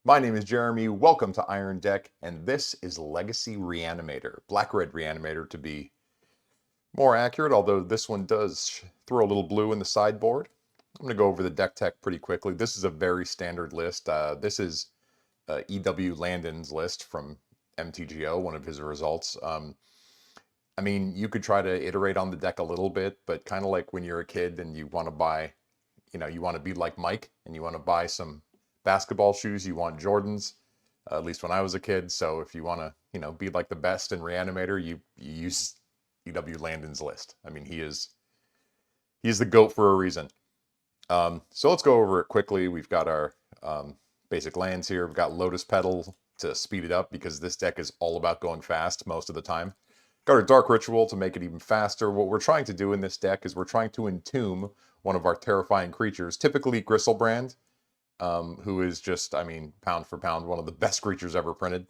My name is Jeremy, welcome to Iron Deck, and this is Legacy Reanimator. Black-red Reanimator to be more accurate, although this one does throw a little blue in the sideboard. I'm going to go over the deck tech pretty quickly. This is a very standard list. This is E.W. Landon's list from MTGO, one of his results. I mean, you could try to iterate on the deck a little bit, but kind of like when you're a kid and you want to buy, you want to be like Mike and you want to buy some basketball shoes, you want Jordans, at least when I was a kid. So if you want to, be like the best in Reanimator, you use E.W. Landon's list. I mean, he's the GOAT for a reason. So let's go over it quickly. We've got our basic lands here. We've got Lotus Petal to speed it up because this deck is all about going fast most of the time. Got our Dark Ritual to make it even faster. What we're trying to do in this deck is we're trying to entomb one of our terrifying creatures, typically Griselbrand, who is just, pound for pound, one of the best creatures ever printed.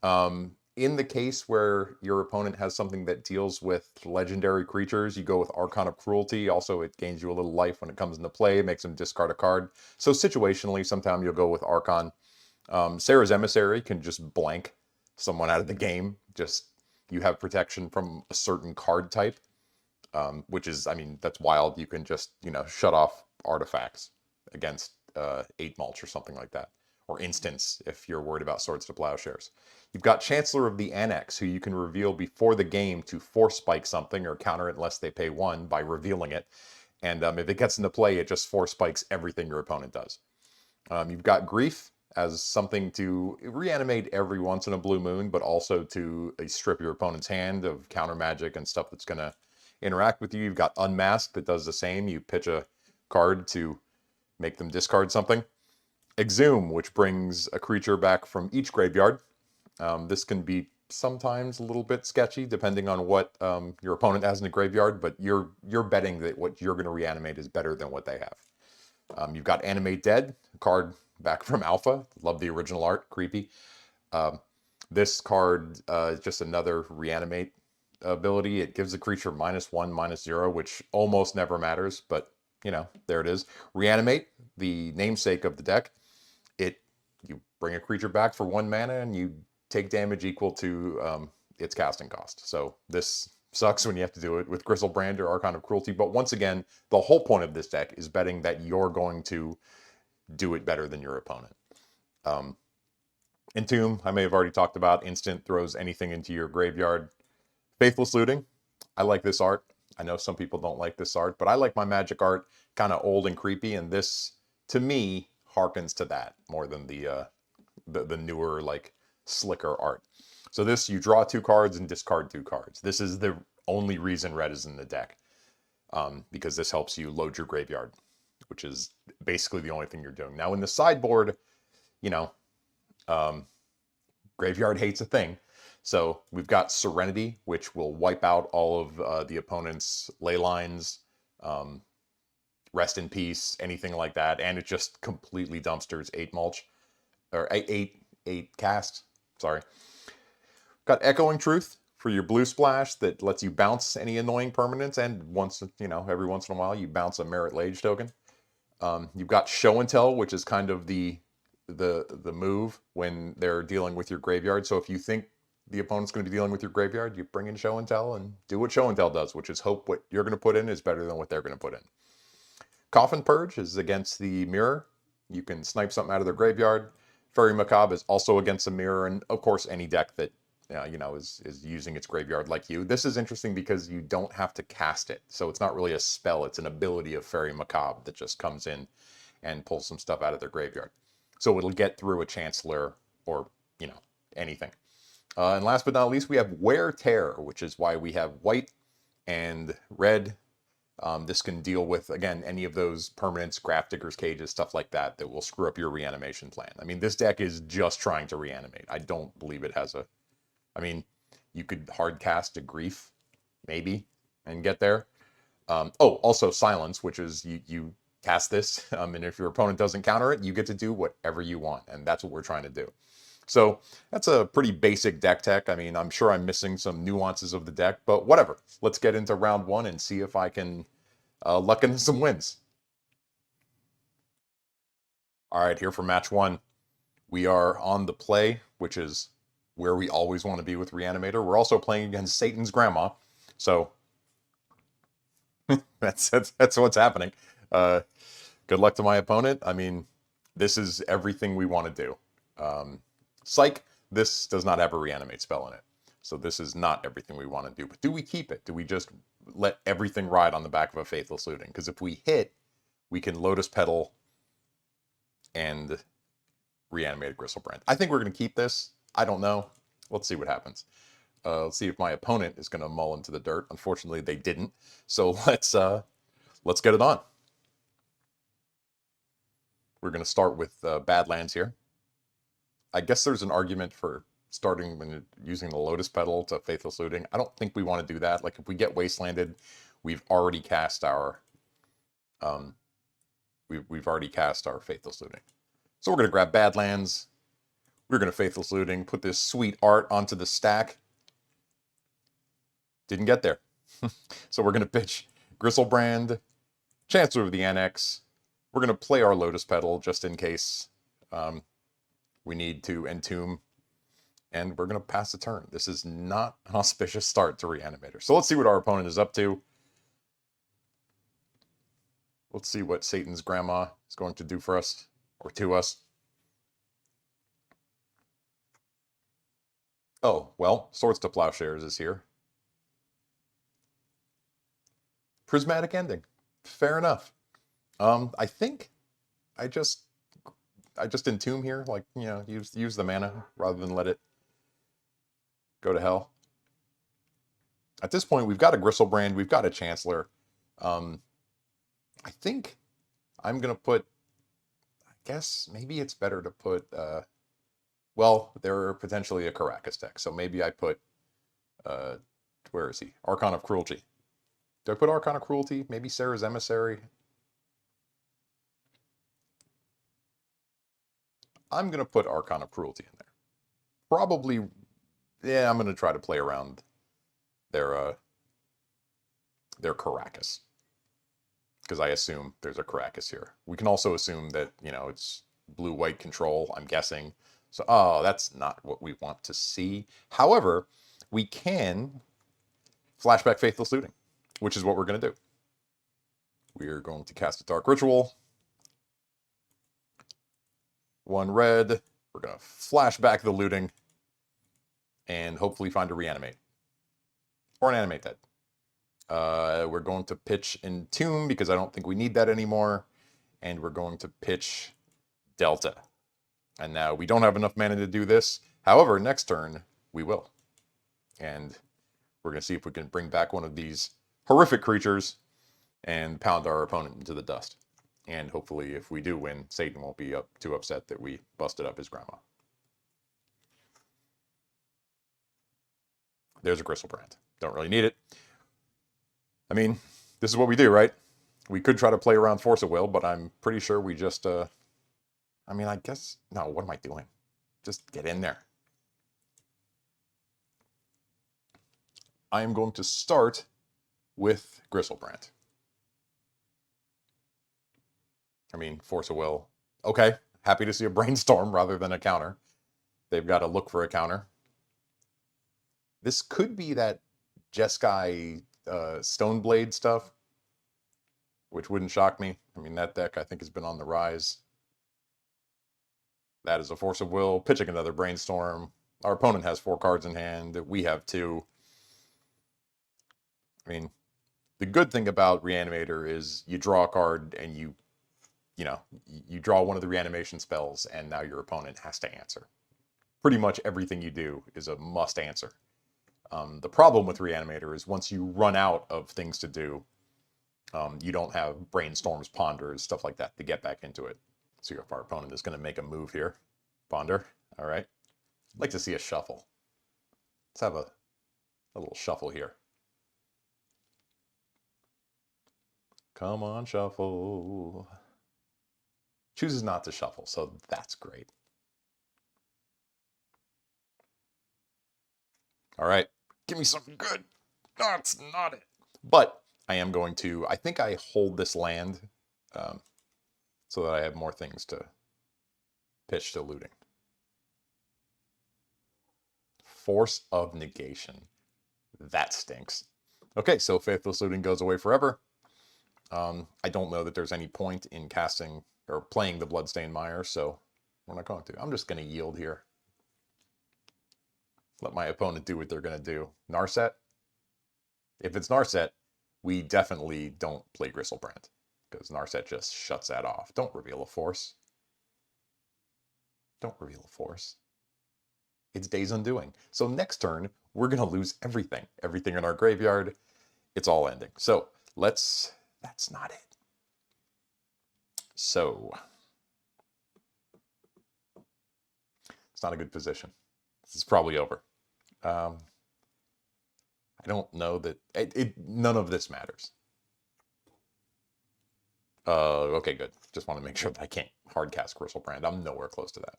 In the case where your opponent has something that deals with legendary creatures, you go with Archon of Cruelty. Also, it gains you a little life when it comes into play. It makes them discard a card. So situationally, sometimes you'll go with Archon. Sarah's Emissary can just blank someone out of the game. Just, you have protection from a certain card type, which is, that's wild. You can just, shut off artifacts against 8 mulch or something like that, or instants if you're worried about Swords to Plowshares. You've got Chancellor of the Annex, who you can reveal before the game to force spike something or counter it unless they pay 1 by revealing it. And if it gets into play, it just force spikes everything your opponent does. You've got Grief as something to reanimate every once in a blue moon, but also to strip your opponent's hand of counter magic and stuff that's going to interact with you. You've got Unmasked that does the same. You pitch a card to make them discard something. Exhume, which brings a creature back from each graveyard. This can be sometimes a little bit sketchy depending on what your opponent has in the graveyard, but you're betting that what you're going to reanimate is better than what they have. You've got Animate Dead, a card back from Alpha. Love the original art, creepy. This card is just another reanimate ability. It gives the creature -1/-0, which almost never matters, but there it is. Reanimate, the namesake of the deck. You bring a creature back for 1 mana and you take damage equal to its casting cost. So this sucks when you have to do it with Griselbrand or Archon of Cruelty. But once again, the whole point of this deck is betting that you're going to do it better than your opponent. Entomb, I may have already talked about. Instant, throws anything into your graveyard. Faithless Looting, I like this art. I know some people don't like this art, but I like my Magic art kind of old and creepy, and this, to me, harkens to that more than the newer, like, slicker art. So this, you draw 2 cards and discard 2 cards. This is the only reason red is in the deck, because this helps you load your graveyard, which is basically the only thing you're doing. Now in the sideboard, graveyard hates a thing. So we've got Serenity, which will wipe out all of the opponent's ley lines, Rest in Peace, anything like that, and it just completely dumpsters 8 mulch, or 8 cast. Sorry. Got Echoing Truth for your blue splash that lets you bounce any annoying permanents, and every once in a while you bounce a Merit Lage token. You've got Show and Tell, which is kind of the move when they're dealing with your graveyard. So if you think the opponent's going to be dealing with your graveyard, you bring in Show and Tell and do what Show and Tell does, which is hope what you're going to put in is better than what they're going to put in. Coffin Purge is against the mirror. You can snipe something out of their graveyard. Fairy Macabre is also against the mirror, and of course any deck that is using its graveyard like you. This is interesting because you don't have to cast it, so it's not really a spell. It's an ability of Fairy Macabre that just comes in and pulls some stuff out of their graveyard. So it'll get through a Chancellor or anything. And last but not least, we have Wear Tear, which is why we have white and red. This can deal with, again, any of those permanents, Grafdigger's Cages, stuff like that will screw up your reanimation plan. I mean, this deck is just trying to reanimate. I don't believe it has you could hard cast a Grief, maybe, and get there. Also Silence, which is you cast this, and if your opponent doesn't counter it, you get to do whatever you want, and that's what we're trying to do. So that's a pretty basic deck tech. I'm sure I'm missing some nuances of the deck, but whatever. Let's get into round 1 and see if I can luck into some wins. All right, here for match 1. We are on the play, which is where we always want to be with Reanimator. We're also playing against Satan's grandma, so that's what's happening. Good luck to my opponent. I mean, this is everything we want to do. Psych, this does not have a Reanimate spell in it, so this is not everything we want to do. But do we keep it? Do we just let everything ride on the back of a Faithless Looting? Because if we hit, we can Lotus Petal and Reanimate Griselbrand. I think we're going to keep this. I don't know. Let's see what happens. Let's see if my opponent is going to mull into the dirt. Unfortunately, they didn't. So let's get it on. We're going to start with Badlands here. I guess there's an argument for starting when you're using the Lotus Petal to Faithless Looting. I don't think we want to do that. Like if we get Wastelanded, we've already cast our we've already cast our Faithless Looting. So we're going to grab Badlands. We're going to Faithless Looting, put this sweet art onto the stack. Didn't get there. So we're going to pitch Griselbrand, Chancellor of the Annex. We're going to play our Lotus Petal just in case we need to Entomb. And we're going to pass the turn. This is not an auspicious start to Reanimator. So let's see what our opponent is up to. Let's see what Satan's grandma is going to do for us, or to us. Oh, well, Swords to Plowshares is here. Prismatic Ending. Fair enough. I think I just Entomb here, like, you know, use the mana rather than let it go to hell. At this point, we've got a Griselbrand, we've got a Chancellor. I think I'm going to put, I guess maybe it's better to put, well, they're potentially a Caracas deck, so maybe I put, where is he? Archon of Cruelty. Do I put Archon of Cruelty? Maybe Sarah's Emissary? I'm going to put Archon of Cruelty in there. Probably, yeah, I'm going to try to play around their Caracas. Because I assume there's a Caracas here. We can also assume that, you know, it's blue-white control, I'm guessing. So, oh, that's not what we want to see. However, we can flashback Faithless Looting, which is what we're going to do. We are going to cast a Dark Ritual. 1 red. We're going to flash back the looting and hopefully find a Reanimate. Or an Animate Dead. We're going to pitch Entomb because I don't think we need that anymore. And we're going to pitch Delta. And now we don't have enough mana to do this. However, next turn, we will. And we're going to see if we can bring back one of these horrific creatures and pound our opponent into the dust. And hopefully, if we do win, Satan won't be too upset that we busted up his grandma. There's a Griselbrand. Don't really need it. I mean, this is what we do, right? We could try to play around Force of Will, but I'm pretty sure we just, I mean, I guess, no, what am I doing? Just get in there. I am going to start with Griselbrand. I mean, Force of Will. Okay, happy to see a Brainstorm rather than a counter. They've got to look for a counter. This could be that Jeskai Stoneblade stuff, which wouldn't shock me. I mean, that deck I think has been on the rise. That is a Force of Will, pitching another Brainstorm. Our opponent has 4 cards in hand. We have 2. I mean, the good thing about Reanimator is you draw a card and you draw one of the reanimation spells and now your opponent has to answer. Pretty much everything you do is a must answer. The problem with Reanimator is once you run out of things to do, you don't have Brainstorms, Ponders, stuff like that to get back into it. See if our opponent is going to make a move here. Ponder. All right. I'd like to see a shuffle. Let's have a little shuffle here. Come on, shuffle. Chooses not to shuffle, so that's great. All right. Give me something good. No, it's not it. But I am going to, I think I hold this land so that I have more things to pitch to looting. Force of Negation. That stinks. Okay, so Faithless Looting goes away forever. I don't know that there's any point in casting or playing the Bloodstained Mire, so we're not going to. I'm just going to yield here. Let my opponent do what they're going to do. Narset? If it's Narset, we definitely don't play Griselbrand, because Narset just shuts that off. Don't reveal a force. Don't reveal a force. It's Days Undoing. So next turn, we're going to lose everything. Everything in our graveyard. It's all ending. So let's... That's not it. So... It's not a good position. This is probably over. I don't know that... none of this matters. Okay, good. Just want to make sure that I can't hardcast Griselbrand. I'm nowhere close to that.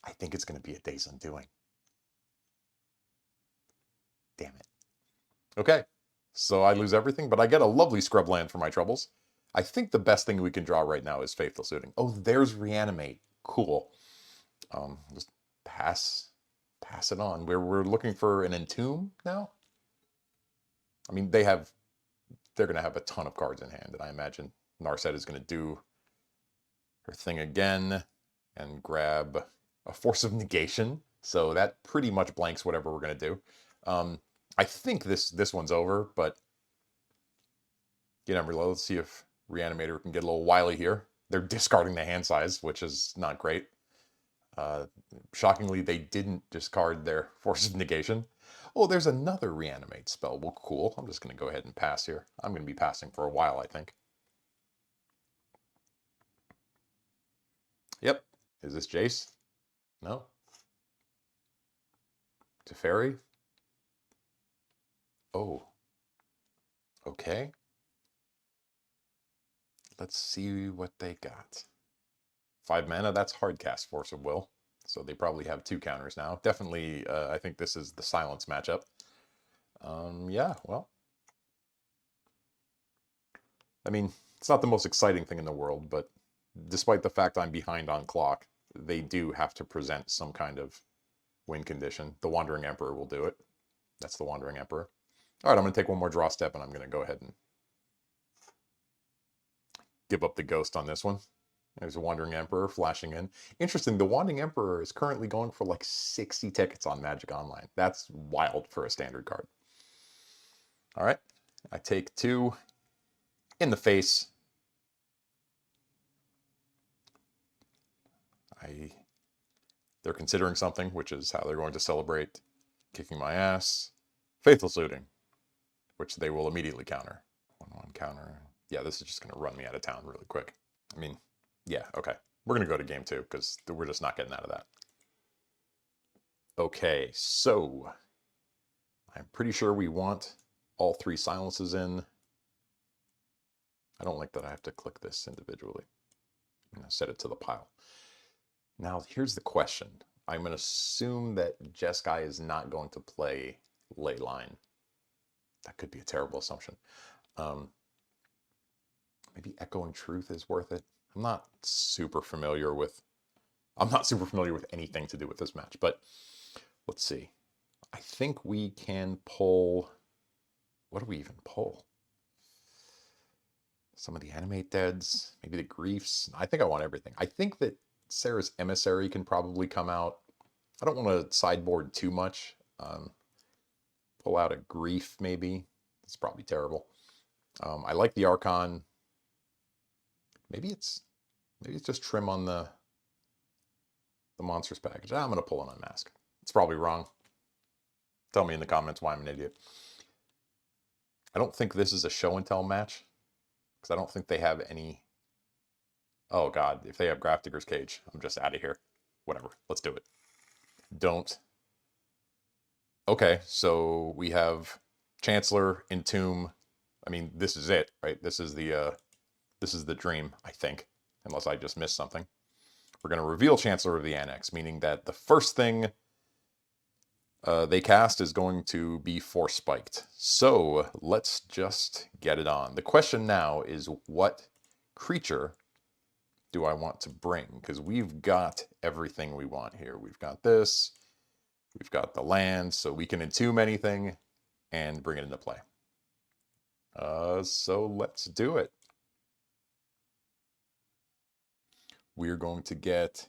I think it's going to be a Days Undoing. Damn it. Okay, so I lose everything, but I get a lovely scrub land for my troubles. I think the best thing we can draw right now is Faithless Looting. Oh, there's Reanimate. Cool. Just pass it on. We're looking for an Entomb now. I mean, they're going to have a ton of cards in hand, and I imagine Narset is going to do her thing again and grab a Force of Negation. So that pretty much blanks whatever we're going to do. I think this one's over, but you never know. Let's see if Reanimator can get a little wily here. They're discarding the hand size, which is not great. Shockingly, they didn't discard their Force of Negation. Oh, there's another Reanimate spell. Well, cool. I'm just going to go ahead and pass here. I'm going to be passing for a while, I think. Yep. Is this Jace? No. Teferi? Oh. Okay. Let's see what they got. 5 mana, that's hardcast Force of Will. So they probably have 2 counters now. Definitely, I think this is the Silence matchup. Yeah, well. I mean, it's not the most exciting thing in the world, but despite the fact I'm behind on clock, they do have to present some kind of win condition. The Wandering Emperor will do it. That's the Wandering Emperor. All right, I'm going to take one more draw step, and I'm going to go ahead and give up the ghost on this one. There's a Wandering Emperor flashing in. Interesting, the Wandering Emperor is currently going for like 60 tickets on Magic Online. That's wild for a standard card. All right, I take 2 in the face. They're considering something, which is how they're going to celebrate kicking my ass. Faithless Looting, which they will immediately counter. 1/1 counter. Yeah, this is just going to run me out of town really quick. I mean, yeah, okay. We're going to go to game 2 because we're just not getting out of that. Okay, so I'm pretty sure we want all 3 silences in. I don't like that I have to click this individually. I'm going to set it to the pile. Now, here's the question. I'm going to assume that Jeskai is not going to play Leyline. That could be a terrible assumption. Maybe Echoing Truth is worth it. I'm not super familiar with anything to do with this match, but let's see. I think we can pull... What do we even pull? Some of the Animate Deads, maybe the Griefs. I think I want everything. I think that Sarah's Emissary can probably come out. I don't want to sideboard too much. Pull out a Grief, maybe. It's probably terrible. I like the Archon. Maybe it's just trim on the Monsters package. I'm going to pull an Unmask. It's probably wrong. Tell me in the comments why I'm an idiot. I don't think this is a show and tell match, because I don't think they have any... Oh god, if they have Grafdigger's Cage, I'm just out of here. Whatever, let's do it. Don't. Okay, so we have Chancellor, Entomb. I mean, this is it, right? This is the dream, I think, unless I just missed something. We're going to reveal Chancellor of the Annex, meaning that the first thing they cast is going to be Force Spiked. So let's just get it on. The question now is, what creature do I want to bring? Because we've got everything we want here. We've got this. We've got the land, so we can entomb anything and bring it into play. So let's do it. We're going to get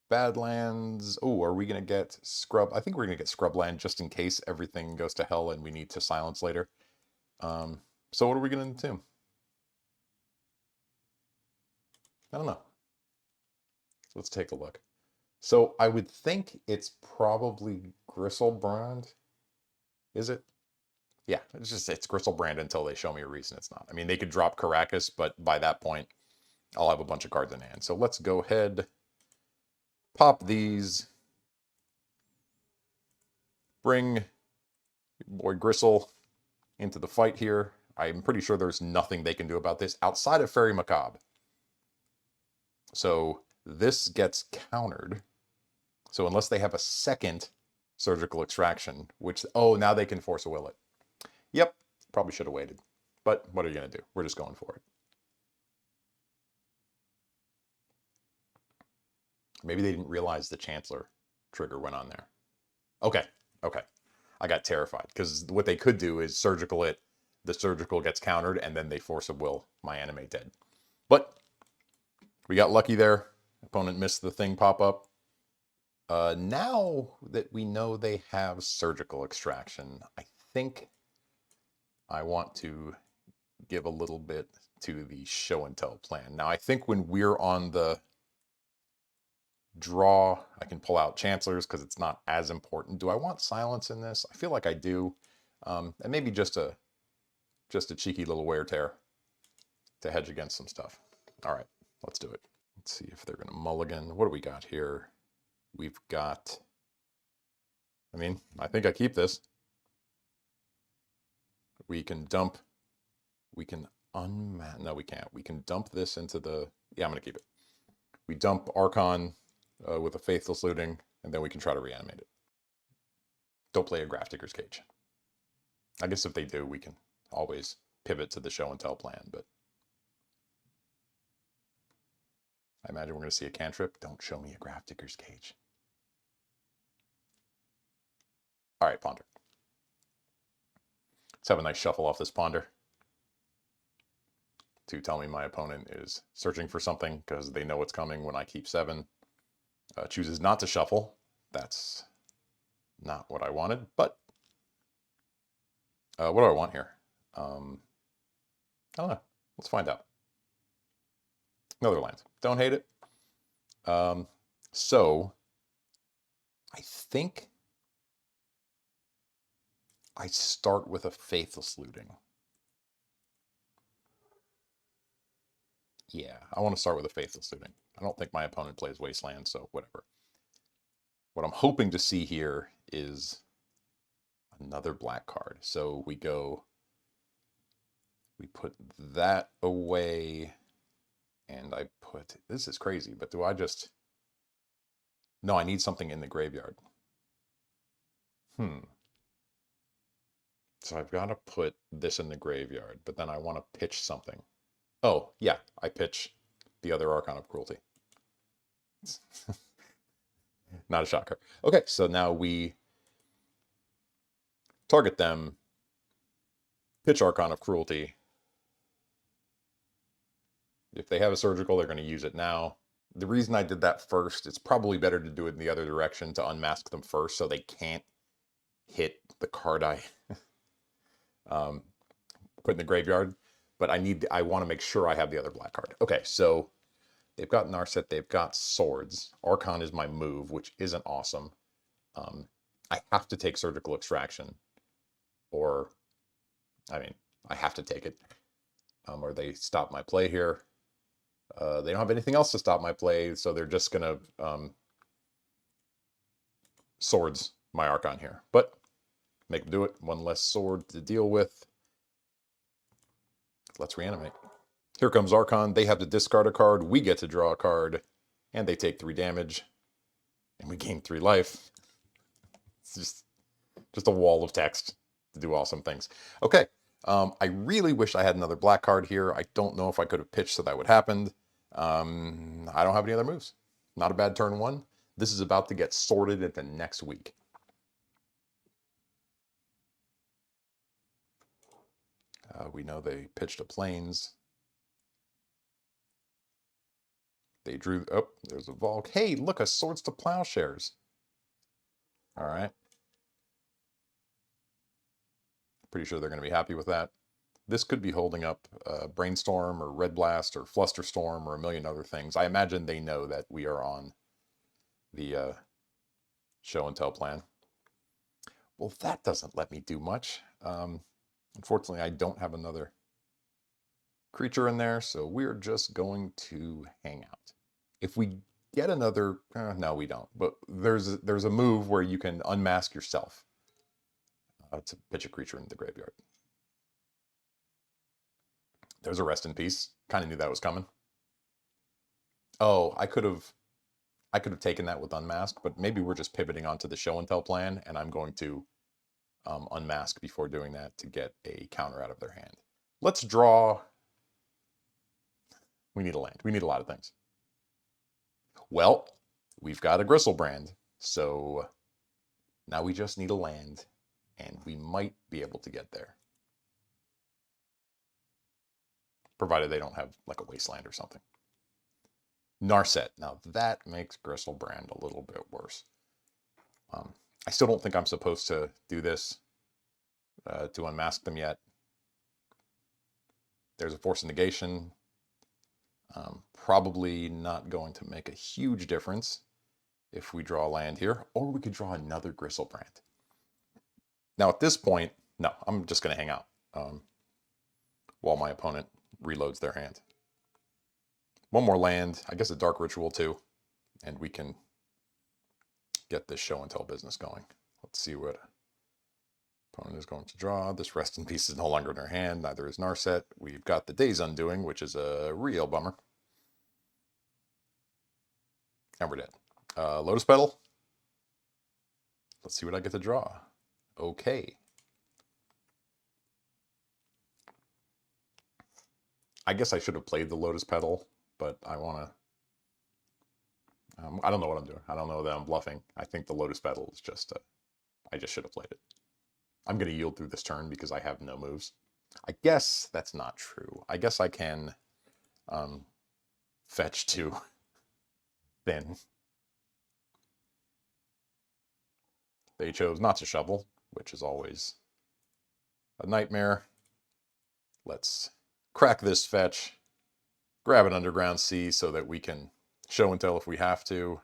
Badlands. Oh, are we going to get Scrub? I think we're going to get Scrubland just in case everything goes to hell and we need to silence later. So what are we going to entomb? I don't know. Let's take a look. So I would think it's probably Griselbrand. Is it? Yeah, it's Griselbrand until they show me a reason it's not. I mean, they could drop Caracas, but by that point, I'll have a bunch of cards in hand. So let's go ahead, pop these, bring boy Gristle into the fight here. I'm pretty sure there's nothing they can do about this outside of Fairy Macabre. So this gets countered. So unless they have a second Surgical Extraction, which, oh, now they can Force a Will it. Yep, probably should have waited. But what are you going to do? We're just going for it. Maybe they didn't realize the Chancellor trigger went on there. Okay, okay. I got terrified, because what they could do is Surgical it, the Surgical gets countered, and then they Force a Will my Animate dead. But we got lucky there. Opponent missed the thing pop up. Now that we know they have Surgical Extraction, I think I want to give a little bit to the show and tell plan. Now, I think when we're on the draw, I can pull out Chancellors because it's not as important. Do I want silence in this? I feel like I do. And maybe just a cheeky little wear tear to hedge against some stuff. All right, let's do it. Let's see if they're going to mulligan. What do we got here? We've got, I mean, I think I keep this. We can dump, we can no, we can't. We can dump this into the, yeah, I'm going to keep it. We dump Archon with a Faithless Looting, and then we can try to reanimate it. Don't play a Grafdigger's Cage. I guess if they do, we can always pivot to the show and tell plan, but I imagine we're going to see a cantrip. Don't show me a Grafdigger's Cage. All right, Ponder. Let's have a nice shuffle off this Ponder to tell me my opponent is searching for something because they know it's coming when I keep 7. Chooses not to shuffle. That's not what I wanted, but what do I want here? I don't know. Let's find out. Another land. Don't hate it. So I think I start with a Faithless Looting. Yeah, I want to start with a Faithless Looting. I don't think my opponent plays Wasteland, so whatever. What I'm hoping to see here is another black card. So we put that away, and I put, this is crazy, but do I just, no, I need something in the graveyard. So I've got to put this in the graveyard, but then I want to pitch something. Oh, yeah, I pitch the other Archon of Cruelty. Not a shocker. Okay, so now we target them, pitch Archon of Cruelty. If they have a Surgical, they're going to use it now. The reason I did that first, it's probably better to do it in the other direction to unmask them first so they can't hit the card I put in the graveyard. But I want to make sure I have the other black card. Okay, so they've got Narset, they've got Swords. Archon is my move, which isn't awesome. I have to take Surgical Extraction. Or, I mean, I have to take it. Or they stop my play here. They don't have anything else to stop my play, so they're just going to Swords my Archon here. But make them do it. One less sword to deal with. Let's reanimate. Here comes Archon. They have to discard a card. We get to draw a card. And they take 3 damage. And we gain 3 life. It's just a wall of text to do awesome things. Okay. I really wish I had another black card here. I don't know if I could have pitched so that would happen. I don't have any other moves. Not a bad turn 1. This is about to get sorted into next week. We know they pitched a Plains. They drew, oh, there's a Volk. Hey, look, a Swords to Plowshares. All right. Pretty sure they're going to be happy with that. This could be holding up Brainstorm or Red Blast or Flusterstorm or a million other things. I imagine they know that we are on the show and tell plan. Well, that doesn't let me do much. Unfortunately, I don't have another creature in there, so we're just going to hang out. If we get another, no, we don't. But there's a move where you can unmask yourself to pitch a creature into the graveyard. There's a Rest in Peace. Kind of knew that was coming. Oh, I could have taken that with unmask, but maybe we're just pivoting onto the show and tell plan, and I'm going to unmask before doing that to get a counter out of their hand. Let's draw. We need a land. We need a lot of things. Well, we've got a Griselbrand, so now we just need a land, and we might be able to get there. Provided they don't have like a Wasteland or something. Narset. Now that makes Griselbrand a little bit worse. I still don't think I'm supposed to do this to unmask them yet. There's a Force of Negation. Probably not going to make a huge difference if we draw land here, or we could draw another Griselbrand. Now at this point, no, I'm just going to hang out while my opponent reloads their hand. One more land, I guess a Dark Ritual too, and we can get this show and tell business going. Let's see what opponent is going to draw. This Rest in Peace is no longer in their hand, neither is Narset. We've got the Days Undoing, which is a real bummer. And we're dead. Lotus Petal. Let's see what I get to draw. Okay. I guess I should have played the Lotus Petal, but I want to... I don't know what I'm doing. I don't know that I'm bluffing. I think the Lotus Petal is just... I just should have played it. I'm going to yield through this turn because I have no moves. I guess that's not true. I guess I can fetch to Thin. They chose not to shovel, which is always a nightmare. Let's crack this fetch, grab an Underground Sea so that we can show and tell if we have to,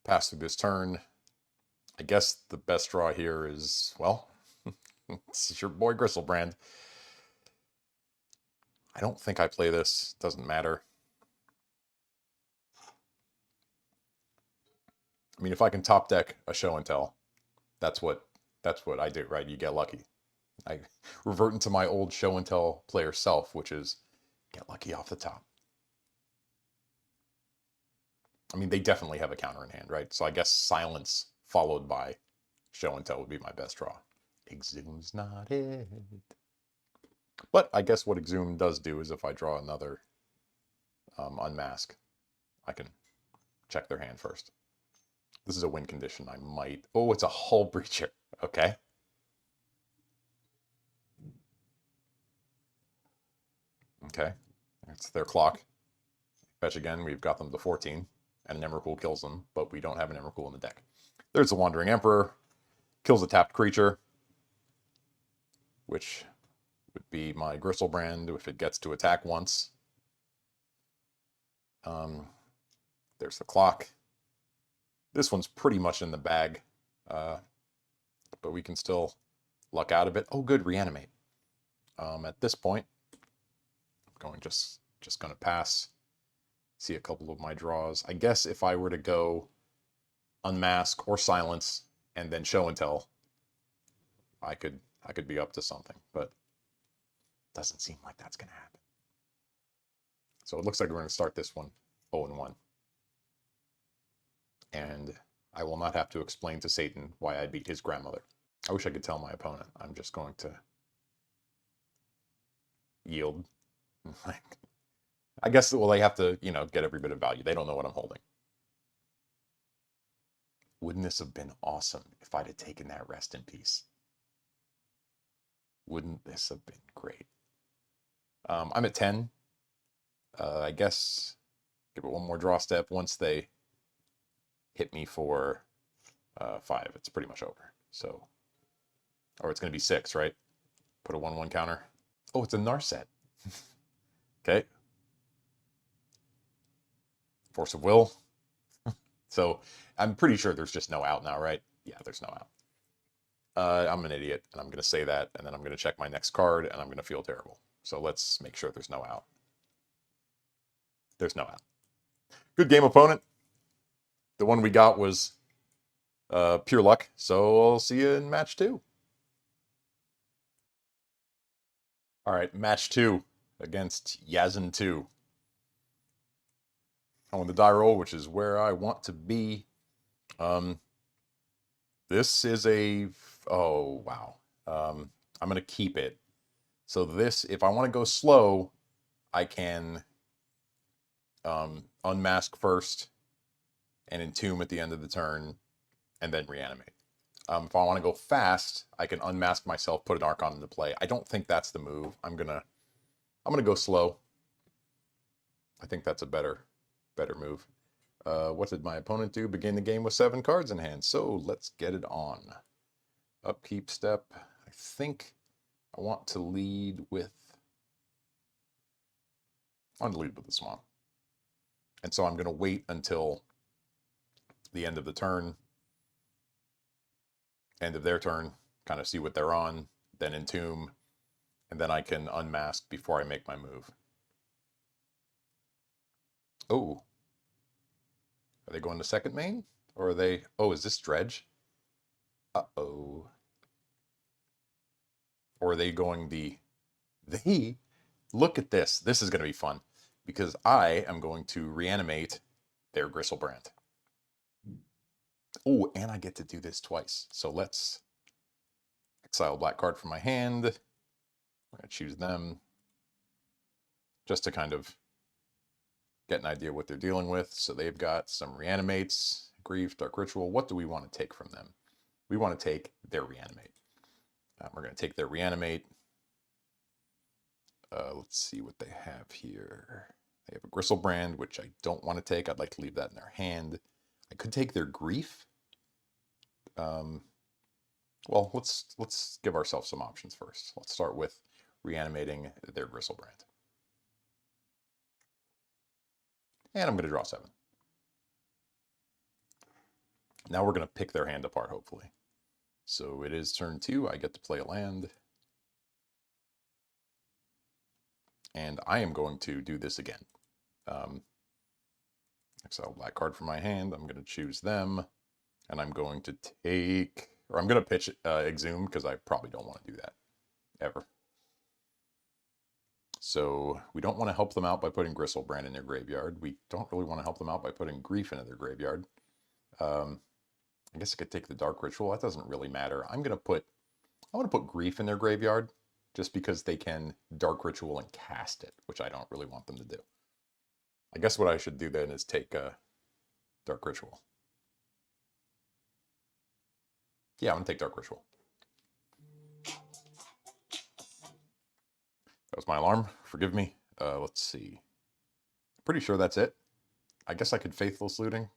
pass through this turn. I guess the best draw here is, well, this is your boy Griselbrand. I don't think I play this, doesn't matter. I mean, if I can top deck a show and tell, that's what I do, right? You get lucky. I revert into my old show and tell player self, which is get lucky off the top. I mean, they definitely have a counter in hand, right? So I guess Silence followed by show and tell would be my best draw. Exhume's not it. But I guess what Exhume does do is if I draw another unmask, I can check their hand first. This is a win condition. I might... Oh, it's a Hull Breacher. Okay. Okay. It's their clock. Fetch again. We've got them to 14. And an Emrakul kills them, but we don't have an Emrakul in the deck. There's the Wandering Emperor. Kills a tapped creature, which would be my Griselbrand if it gets to attack once. There's the clock. This one's pretty much in the bag, but we can still luck out of it. Oh, good, Reanimate. At this point, I'm just going to pass. See a couple of my draws. I guess if I were to go unmask or silence and then show and tell, I could be up to something, but it doesn't seem like that's going to happen. So it looks like we're going to start this one 0-1. And I will not have to explain to Satan why I beat his grandmother. I wish I could tell my opponent. I'm just going to yield. I guess, well, they have to, get every bit of value. They don't know what I'm holding. Wouldn't this have been awesome if I'd have taken that rest in peace? Wouldn't this have been great? I'm at 10. I guess give it one more draw step. Once they hit me for 5, it's pretty much over. So, or it's going to be 6, right? Put a 1/1 counter. Oh, it's a Narset. Okay. Force of Will. So I'm pretty sure there's just no out now, right? Yeah, there's no out. I'm an idiot, and I'm going to say that, and then I'm going to check my next card, and I'm going to feel terrible. So let's make sure there's no out. There's no out. Good game, opponent. The one we got was pure luck, so I'll see you in match 2. All right, match 2 against Yazin 2. On the die roll, which is where I want to be. This is a, oh, wow. I'm going to keep it. So this, if I want to go slow, I can unmask first and entomb at the end of the turn and then reanimate. If I want to go fast, I can unmask myself, put an Archon into play. I don't think that's the move. I'm gonna go slow. I think that's a better move. What did my opponent do? Begin the game with 7 cards in hand. So let's get it on. Upkeep step. I think I want to lead with. I want to lead with the Swamp. And so I'm going to wait until the end of the turn, end of their turn, kind of see what they're on, then entomb, and then I can unmask before I make my move. Oh. Are they going to second main? Or are they... Oh, is this Dredge? Uh-oh. Or are they going the... They... Look at this. This is going to be fun. Because I am going to reanimate their Griselbrand. Oh, and I get to do this twice. So let's exile a black card from my hand. I'm going to choose them. Just to kind of get an idea what they're dealing with. So they've got some Reanimates, Grief, Dark Ritual. What do we want to take from them? We want to take their Reanimate. We're going to take their Reanimate. Let's see what they have here. They have a Griselbrand, which I don't want to take. I'd like to leave that in their hand. I could take their Grief. Well, let's give ourselves some options first. Let's start with reanimating their Griselbrand. And I'm going to draw 7. Now we're going to pick their hand apart, hopefully. So it is turn 2. I get to play a land. And I am going to do this again. Exile black card from my hand. I'm going to choose them. And I'm going to take... Or I'm going to pitch Exhume, because I probably don't want to do that. Ever. So we don't want to help them out by putting Griselbrand in their graveyard. We don't really want to help them out by putting Grief into their graveyard. I guess I could take the Dark Ritual. That doesn't really matter. I want to put Grief in their graveyard just because they can Dark Ritual and cast it, which I don't really want them to do. I guess what I should do then is take Dark Ritual. Yeah, I'm going to take Dark Ritual. That was my alarm. Forgive me. Let's see. Pretty sure that's it. I guess I could Faithless Looting,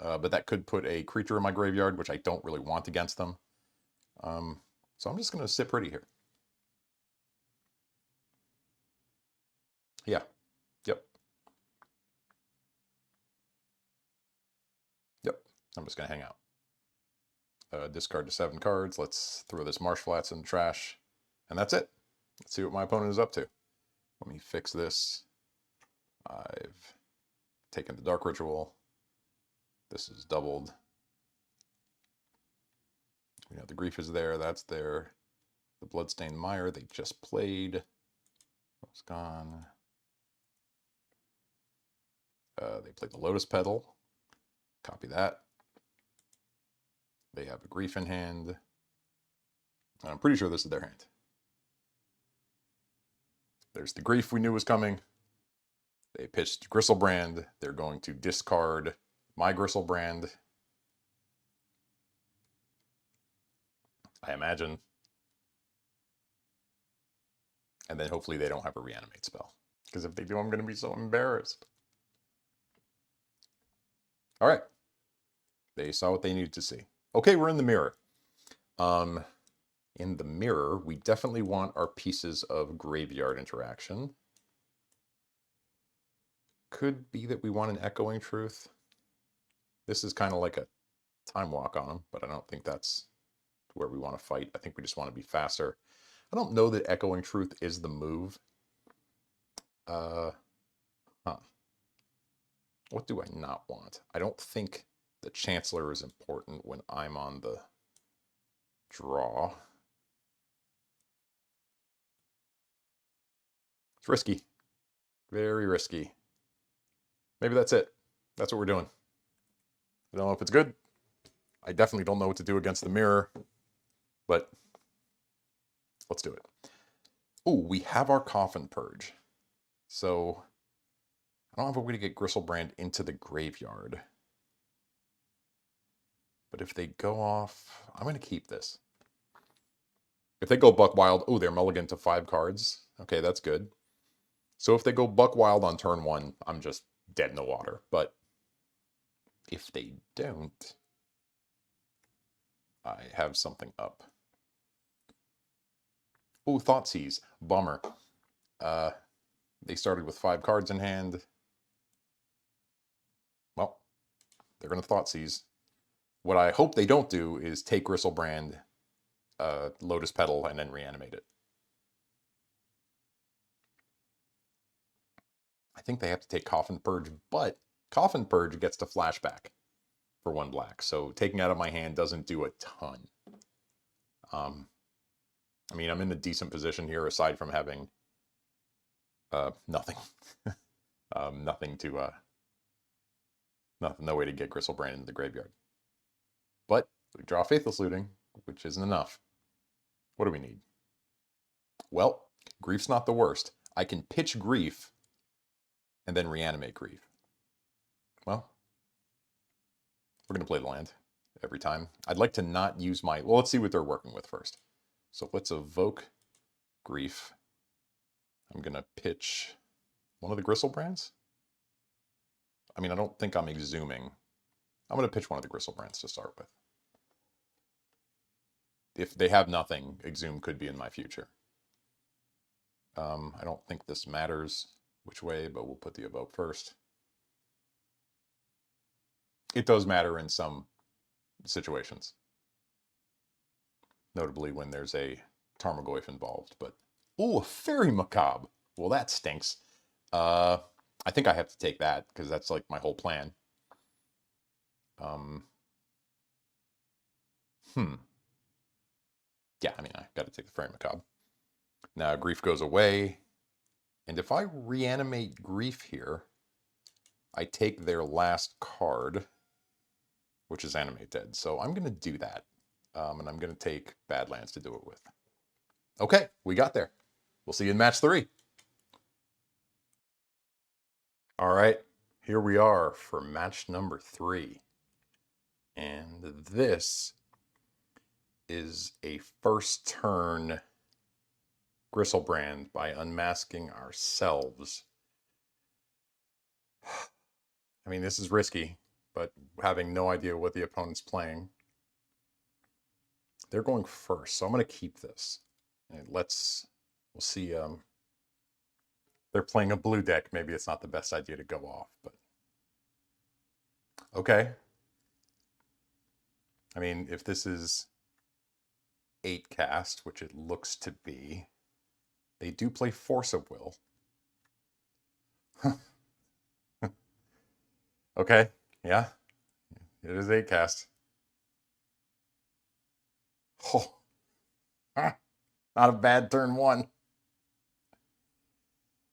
but that could put a creature in my graveyard, which I don't really want against them. So I'm just going to sit pretty here. Yeah. Yep. Yep. I'm just going to hang out. Discard to 7 cards. Let's throw this Marsh Flats in the trash. And that's it. Let's see what my opponent is up to. Let me fix this. I've taken the Dark Ritual. This is doubled. We know the Grief is there. That's there. The Bloodstained Mire they just played. It's gone. They played the Lotus Petal. Copy that. They have a Grief in hand. And I'm pretty sure this is their hand. There's the Grief we knew was coming. They pitched Griselbrand. They're going to discard my Griselbrand. I imagine. And then hopefully they don't have a reanimate spell. Because if they do, I'm going to be so embarrassed. All right. They saw what they needed to see. Okay, we're in the mirror. In the mirror, we definitely want our pieces of graveyard interaction. Could be that we want an Echoing Truth. This is kind of like a time walk on them, but I don't think that's where we want to fight. I think we just want to be faster. I don't know that Echoing Truth is the move. What do I not want? I don't think the Chancellor is important when I'm on the draw. It's risky. Very risky. Maybe that's it. That's what we're doing. I don't know if it's good. I definitely don't know what to do against the mirror, but let's do it. Oh, we have our Coffin Purge. So I don't have a way to get Griselbrand into the graveyard. But if they go off, I'm going to keep this. If they go Buck Wild, oh, they're mulligan to 5 cards. Okay, that's good. So if they go Buck Wild on turn 1, I'm just dead in the water. But if they don't, I have something up. Oh, Thoughtseize. Bummer. They started with 5 cards in hand. Well, they're going to Thoughtseize. What I hope they don't do is take Griselbrand, Lotus Petal, and then reanimate it. I think they have to take Coffin Purge, but Coffin Purge gets to flashback for 1 black. So taking out of my hand doesn't do a ton. I mean, I'm in a decent position here aside from having nothing. No way to get Griselbrand into the graveyard. But we draw Faithless Looting, which isn't enough. What do we need? Well, Grief's not the worst. I can pitch Grief and then reanimate Grief. Well, we're going to play the land every time. I'd like to not use my... Well, let's see what they're working with first. So let's evoke Grief. I'm going to pitch one of the Griselbrands. I mean, I don't think I'm exhuming. I'm going to pitch one of the Griselbrands to start with. If they have nothing, exhume could be in my future. I don't think this matters which way, but we'll put the evoke first. It does matter in some situations. Notably when there's a Tarmogoyf involved, but... Oh, a Fairy Macabre! Well, that stinks. I think I have to take that, because that's like my whole plan. Yeah, I mean, I got to take the Fairy Macabre. Now, Grief goes away. And if I reanimate Grief here, I take their last card, which is Animate Dead. So I'm going to do that. And I'm going to take Badlands to do it with. Okay, we got there. We'll see you in match 3. All right, here we are for match number 3. And this is a first turn Griselbrand by unmasking ourselves. I mean, this is risky, but having no idea what the opponent's playing. They're going first, so I'm going to keep this. And we'll see. They're playing a blue deck. Maybe it's not the best idea to go off, but okay. I mean, if this is 8 cast, which it looks to be, they do play Force of Will. Okay, yeah, it is 8 cast. Oh, not a bad turn 1.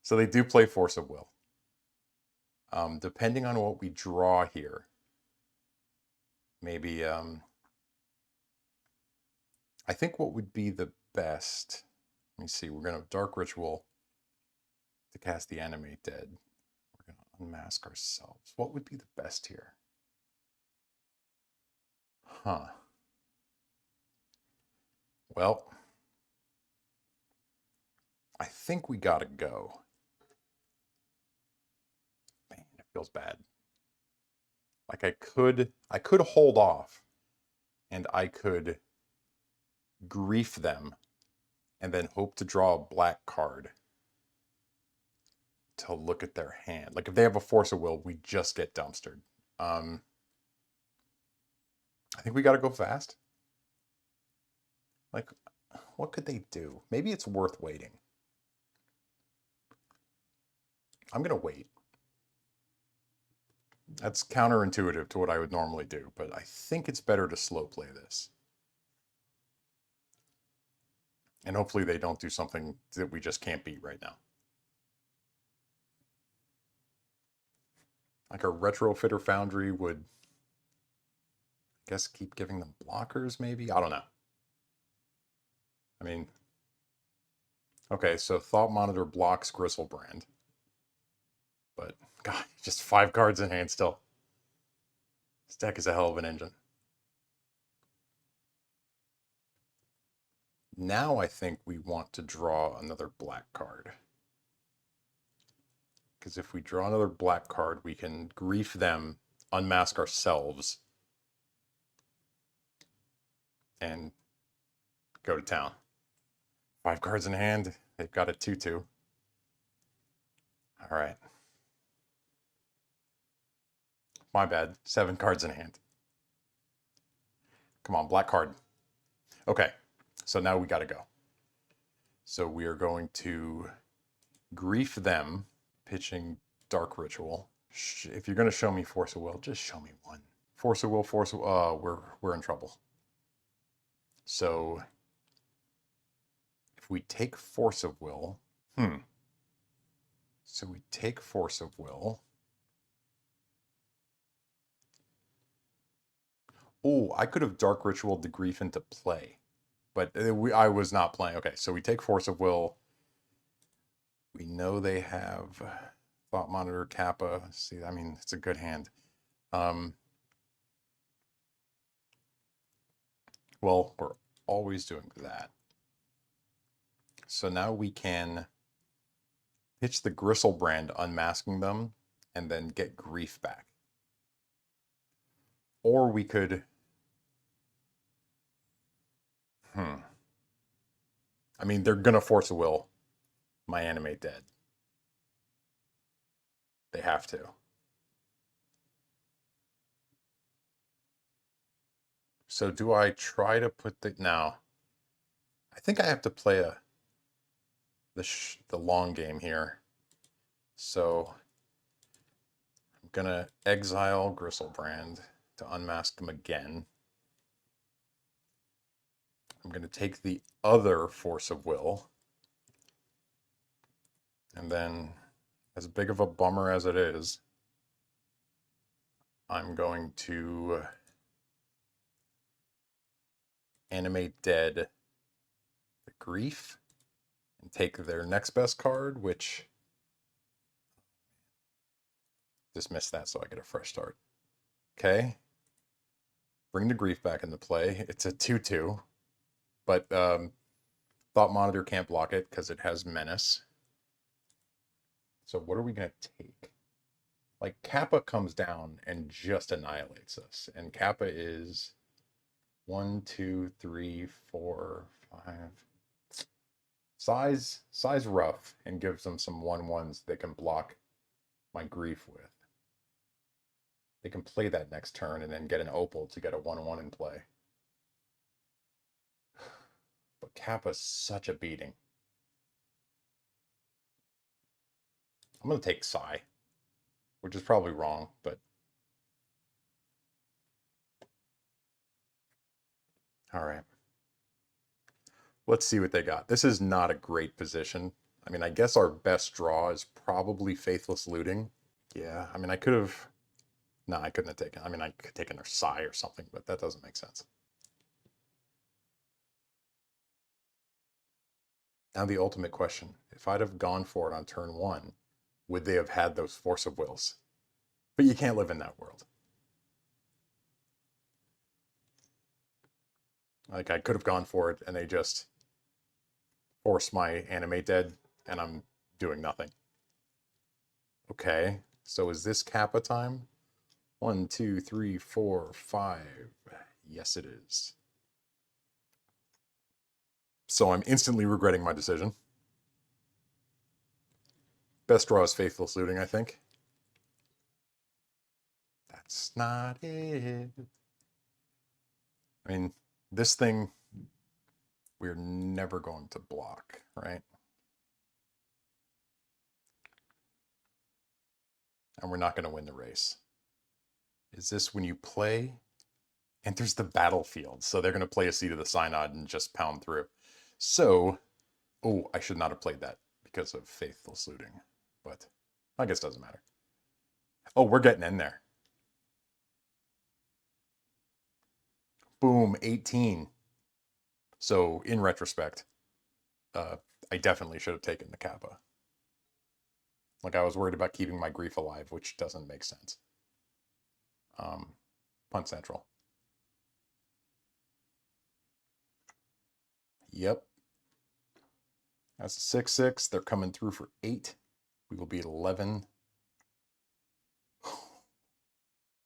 So they do play Force of Will. Depending on what we draw here, maybe, I think what would be the best, let me see, we're going to Dark Ritual to cast the Animate Dead. We're going to unmask ourselves. What would be the best here? Huh. Well, I think we gotta go. Man, it feels bad. Like I could hold off and I could grief them and then hope to draw a black card to look at their hand. Like if they have a Force of Will, we just get dumpstered. I think we got to go fast. Like, what could they do? Maybe it's worth waiting. I'm going to wait. That's counterintuitive to what I would normally do, but I think it's better to slow play this. And hopefully they don't do something that we just can't beat right now. Like a Retrofitter Foundry would, I guess, keep giving them blockers, maybe? I don't know. I mean, okay, so Thought Monitor blocks Griselbrand. But, God, just 5 cards in hand still. This deck is a hell of an engine. Now I think we want to draw another black card. Because if we draw another black card, we can grief them, unmask ourselves, and go to town. 5 cards in hand. They've got a 2/2. All right. My bad. 7 cards in hand. Come on, black card. Okay, so now we got to go. So we are going to grief them, pitching Dark Ritual. If you're going to show me Force of Will, just show me one. Force of Will, Force of we're in trouble. So if we take Force of Will, so we take Force of Will. Oh, I could have Dark Ritual the grief into play, but I was not playing. Okay, so we take Force of Will. We know they have Thought Monitor, Kappa. See, I mean, it's a good hand. Well, we're always doing that. So now we can pitch the Griselbrand, unmasking them, and then get grief back. Or we could... I mean, they're going to Force a Will my Animate Dead. They have to. So do I try to put the... Now, I think I have to play the long game here. So I'm going to exile Griselbrand to unmask them again. I'm going to take the other Force of Will. And then, as big of a bummer as it is, I'm going to Animate Dead the Grief and take their next best card, which... Dismiss that so I get a fresh start. Okay. Bring the Grief back into play. It's a 2/2. But Thought Monitor can't block it because it has Menace. So what are we going to take? Like, Kappa comes down and just annihilates us. And Kappa is 1, 2, 3, 4, 5. Size rough and gives them some 1/1s they can block my Grief with. They can play that next turn and then get an Opal to get a 1/1 in play. But Kappa's such a beating. I'm going to take Psy, which is probably wrong, but... All right. Let's see what they got. This is not a great position. I mean, I guess our best draw is probably Faithless Looting. Yeah, I mean, I could have... No, I couldn't have taken... I mean, I could have taken their Psy or something, but that doesn't make sense. Now the ultimate question. If I'd have gone for it on turn 1, would they have had those Force of Wills? But you can't live in that world. Like, I could have gone for it, and they just forced my Animate dead, and I'm doing nothing. Okay, so is this Kappa time? 1, 2, 3, 4, 5. Yes, it is. So I'm instantly regretting my decision. Best draw is Faithless Looting, I think. That's not it. I mean, this thing, we're never going to block, right? And we're not going to win the race. Is this when you play? Enters the battlefield. So they're going to play a Seed of the Synod and just pound through. So, oh, I should not have played that because of Faithless Looting. But I guess it doesn't matter. Oh, we're getting in there. Boom, 18. So, in retrospect, I definitely should have taken the Kappa. Like, I was worried about keeping my grief alive, which doesn't make sense. Punt Central. Yep. That's a 6/6. They're coming through for 8. We will be at 11.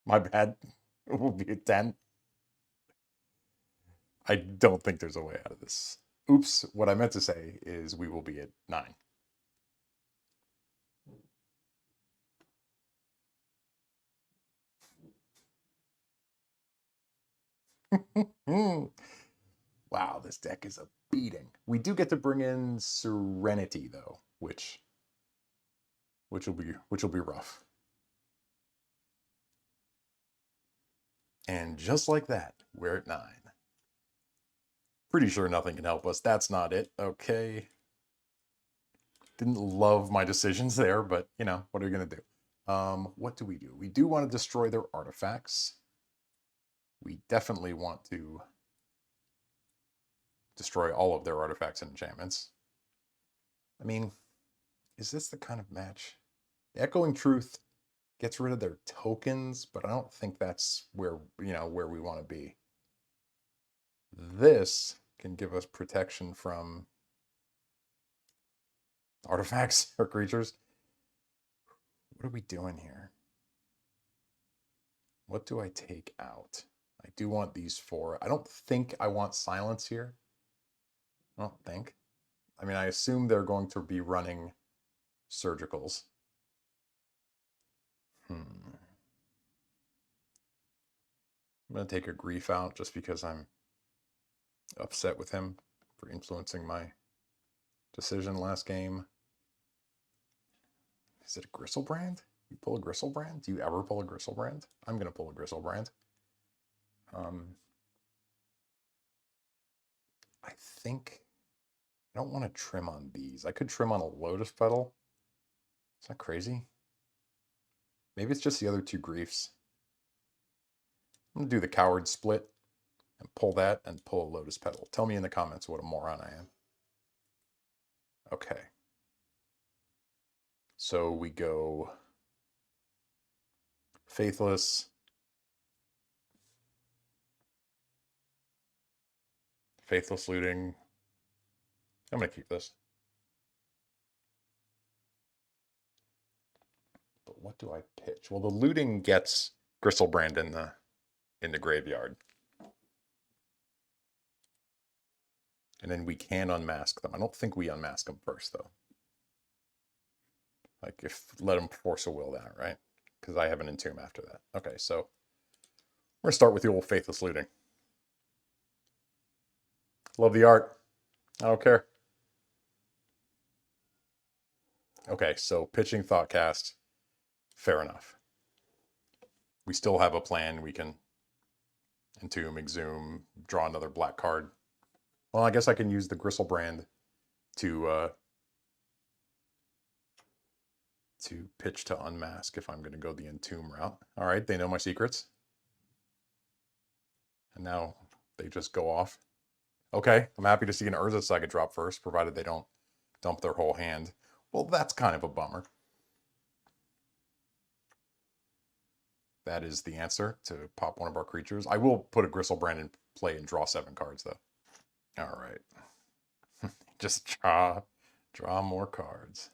My bad. We'll be at 10. I don't think there's a way out of this. Oops. What I meant to say is we will be at 9. Wow, this deck is a beating. We do get to bring in Serenity though, which will be rough. And just like that, we're at 9. Pretty sure nothing can help us. That's not it. Okay. Didn't love my decisions there, but you know, what are we gonna do? What do? We do want to destroy their artifacts. We definitely want to destroy all of their artifacts and enchantments. I mean, is this the kind of match? Echoing Truth gets rid of their tokens, but I don't think that's where, where we want to be. This can give us protection from artifacts or creatures. What are we doing here? What do I take out? I do want these 4. I don't think I want silence here. I don't think. I mean, I assume they're going to be running surgicals. I'm going to take a grief out just because I'm upset with him for influencing my decision last game. Is it a Griselbrand? You pull a Griselbrand? Do you ever pull a Griselbrand? I'm going to pull a Griselbrand. I think I don't want to trim on these. I could trim on a Lotus Petal. Is that crazy? Maybe it's just the other 2 griefs. I'm going to do the Coward Split and pull that and pull a Lotus Petal. Tell me in the comments what a moron I am. Okay. So we go Faithless, Faithless Looting. I'm going to keep this. But what do I pitch? Well, the looting gets Griselbrand in the graveyard. And then we can unmask them. I don't think we unmask them first, though. Like, let them force a will down, right? Because I have an Entomb after that. Okay, so we're going to start with the old Faithless Looting. Love the art. I don't care. Okay, so pitching Thoughtcast. Fair enough. We still have a plan. We can Entomb, Exhume, draw another black card. Well, I guess I can use the Griselbrand to pitch to unmask if I'm going to go the Entomb route. All right, they know my secrets. And now they just go off. Okay, I'm happy to see an Urza Saga drop first, provided they don't dump their whole hand. Well, that's kind of a bummer. That is the answer, to pop one of our creatures. I will put a Griselbrand play and draw 7 cards, though. All right. Just draw more cards.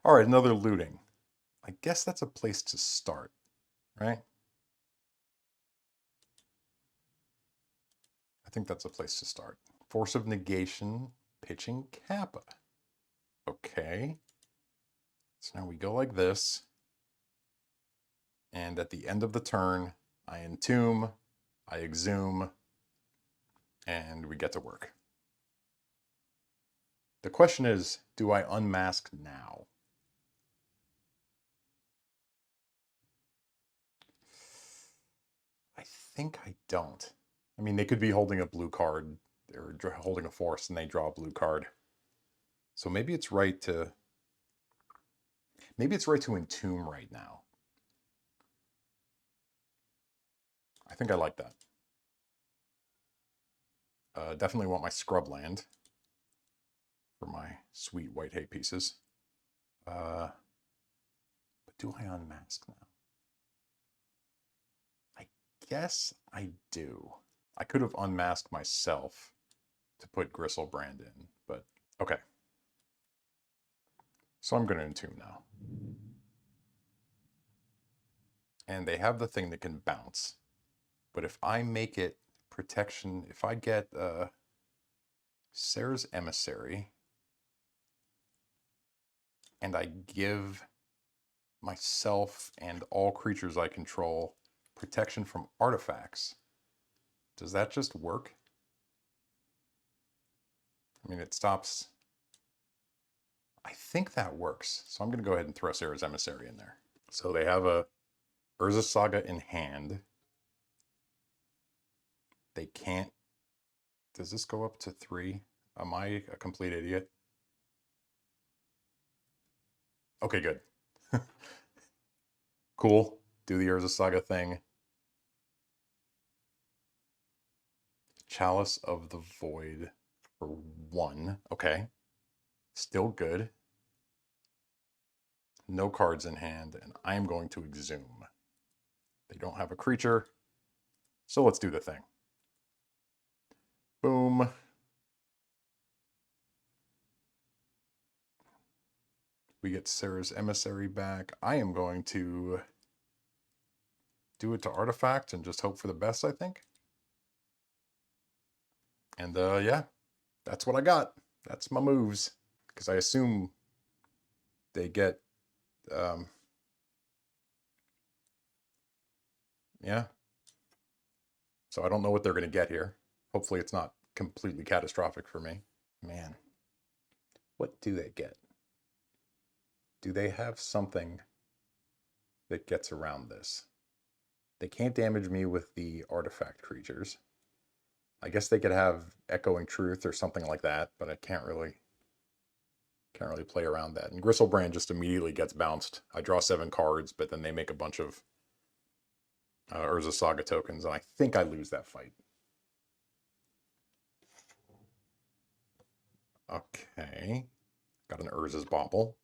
All right, another looting. I guess that's a place to start, right? I think that's a place to start. Force of Negation, pitching Kappa. Okay. So now we go like this. And at the end of the turn, I entomb, I exhume, and we get to work. The question is, do I unmask now? I think I don't. I mean, they could be holding a blue card or holding a force and they draw a blue card. So maybe it's right to entomb right now. I think I like that. Definitely want my scrub land for my sweet white hay pieces. But do I unmask now? I guess I do. I could have unmasked myself to put Griselbrand in, but okay. So I'm going to entomb now. And they have the thing that can bounce. But if I make it protection, if I get Sarah's Emissary, and I give myself and all creatures I control protection from artifacts, does that just work? I mean, it stops. I think that works. So I'm going to go ahead and throw Sarah's Emissary in there. So they have a Urza Saga in hand. They can't. Does this go up to 3? Am I a complete idiot? Okay, good. Cool. Do the Urza Saga thing. Chalice of the Void for 1. Okay. Still good. No cards in hand, and I am going to exhume. They don't have a creature, so let's do the thing. Boom. We get Sarah's Emissary back. I am going to do it to artifact and just hope for the best, I think. And yeah, that's what I got. That's my moves. Because I assume they get, yeah. So I don't know what they're going to get here. Hopefully it's not completely catastrophic for me. Man, what do they get? Do they have something that gets around this? They can't damage me with the artifact creatures. I guess they could have Echoing Truth or something like that, but I can't really play around that. And Griselbrand just immediately gets bounced. I draw 7 cards, but then they make a bunch of Urza Saga tokens, and I think I lose that fight. Okay. Got an Urza's Bauble.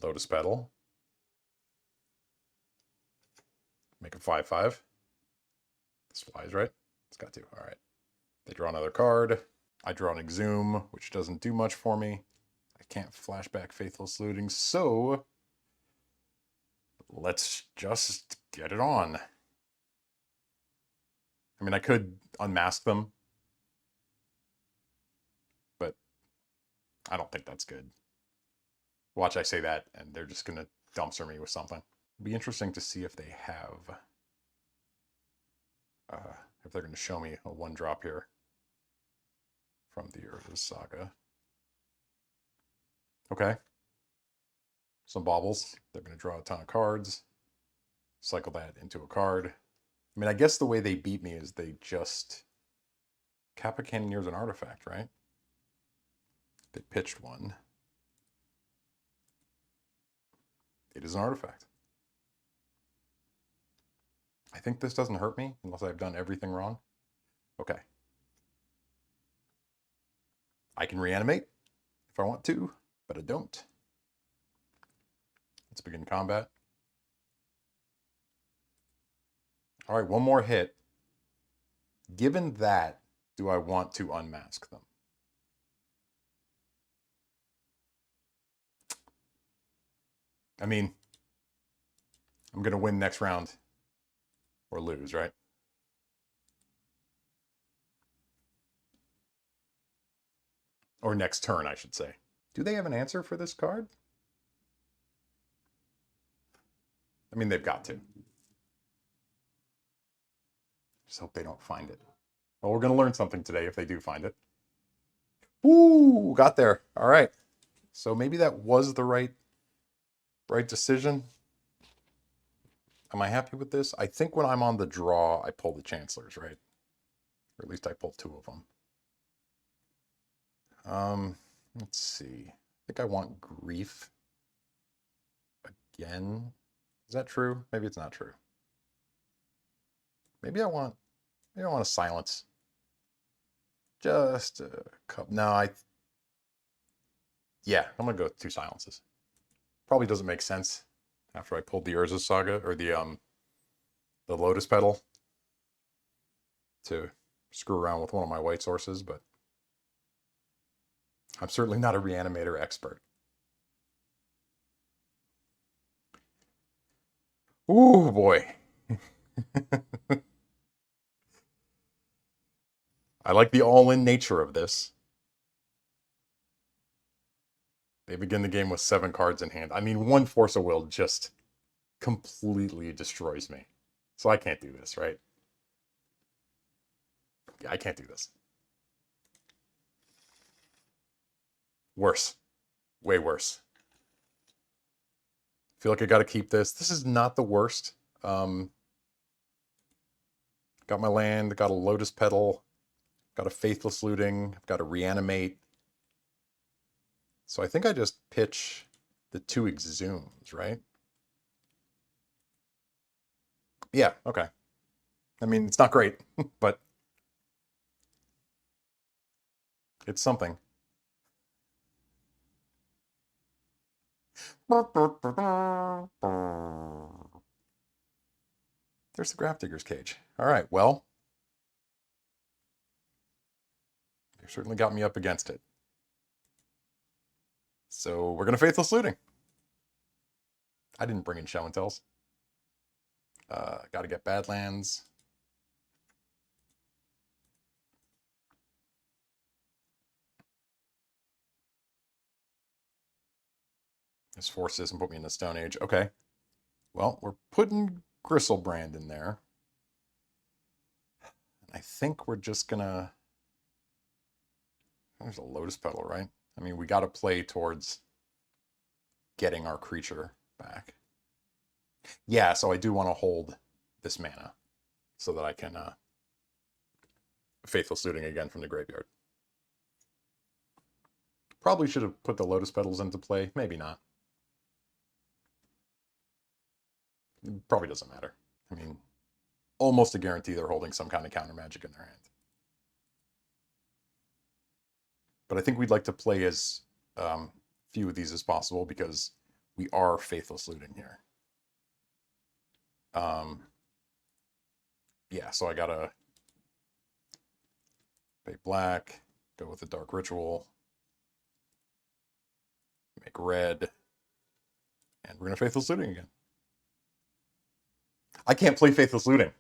Lotus Petal. Make a 5/5. This flies, right? It's got to. All right. They draw another card. I draw an Exhume, which doesn't do much for me. I can't flashback Faithless Looting, so let's just get it on. I mean, I could unmask them, but I don't think that's good. Watch, I say that, and they're just going to dumpster me with something. It'd be interesting to see if they have, if they're going to show me a 1-drop here from the Urza Saga. Okay. Some baubles. They're going to draw a ton of cards. Cycle that into a card. I mean, I guess the way they beat me is they just... Kappa Cannoneer's an artifact, right? They pitched one. It is an artifact. I think this doesn't hurt me unless I've done everything wrong. Okay. I can reanimate if I want to, but I don't. Let's begin combat. All right, one more hit. Given that, do I want to unmask them? I mean, I'm going to win next round or lose, right? Or next turn, I should say. Do they have an answer for this card? I mean, they've got to. Just hope they don't find it. Well, we're going to learn something today if they do find it. Ooh, got there. All right. So maybe that was the right decision. Am I happy with this? I think when I'm on the draw, I pull the Chancellors, right? Or at least I pull two of them. Let's see. I think I want Grief again. Is that true? Maybe it's not true. Maybe I want a Silence. Just a couple. No, yeah, I'm gonna go with two Silences. Probably doesn't make sense after I pulled the Urza Saga or the Lotus Petal to screw around with one of my white sources, but I'm certainly not a Reanimator expert. Ooh, boy. I like the all-in nature of this. They begin the game with 7 cards in hand. I mean, one Force of Will just completely destroys me. So I can't do this, right? Yeah, I can't do this. Worse. Way worse. Feel like I got to keep this. This is not the worst. Got my land, got a Lotus Petal, got a Faithless Looting, got a Reanimate. So I think I just pitch the 2 Exhumes, right? Yeah, okay. I mean, it's not great, but it's something. There's the Grafdigger's Cage. All right, well, you certainly got me up against it. So we're going to Faithless Looting. I didn't bring in Show and Tells. Got to get Badlands. This forces and put me in the Stone Age. Okay. Well, we're putting Griselbrand in there. I think we're just going to... There's a Lotus Petal, right? I mean, we got to play towards getting our creature back. Yeah, so I do want to hold this mana so that I can Faithless Looting again from the graveyard. Probably should have put the Lotus Petals into play. Maybe not. It probably doesn't matter. I mean, almost a guarantee they're holding some kind of counter magic in their hand. But I think we'd like to play as few of these as possible because we are Faithless Looting here. Yeah, so I gotta pay black, go with the Dark Ritual, make red, and we're gonna Faithless Looting again. I can't play Faithless Looting.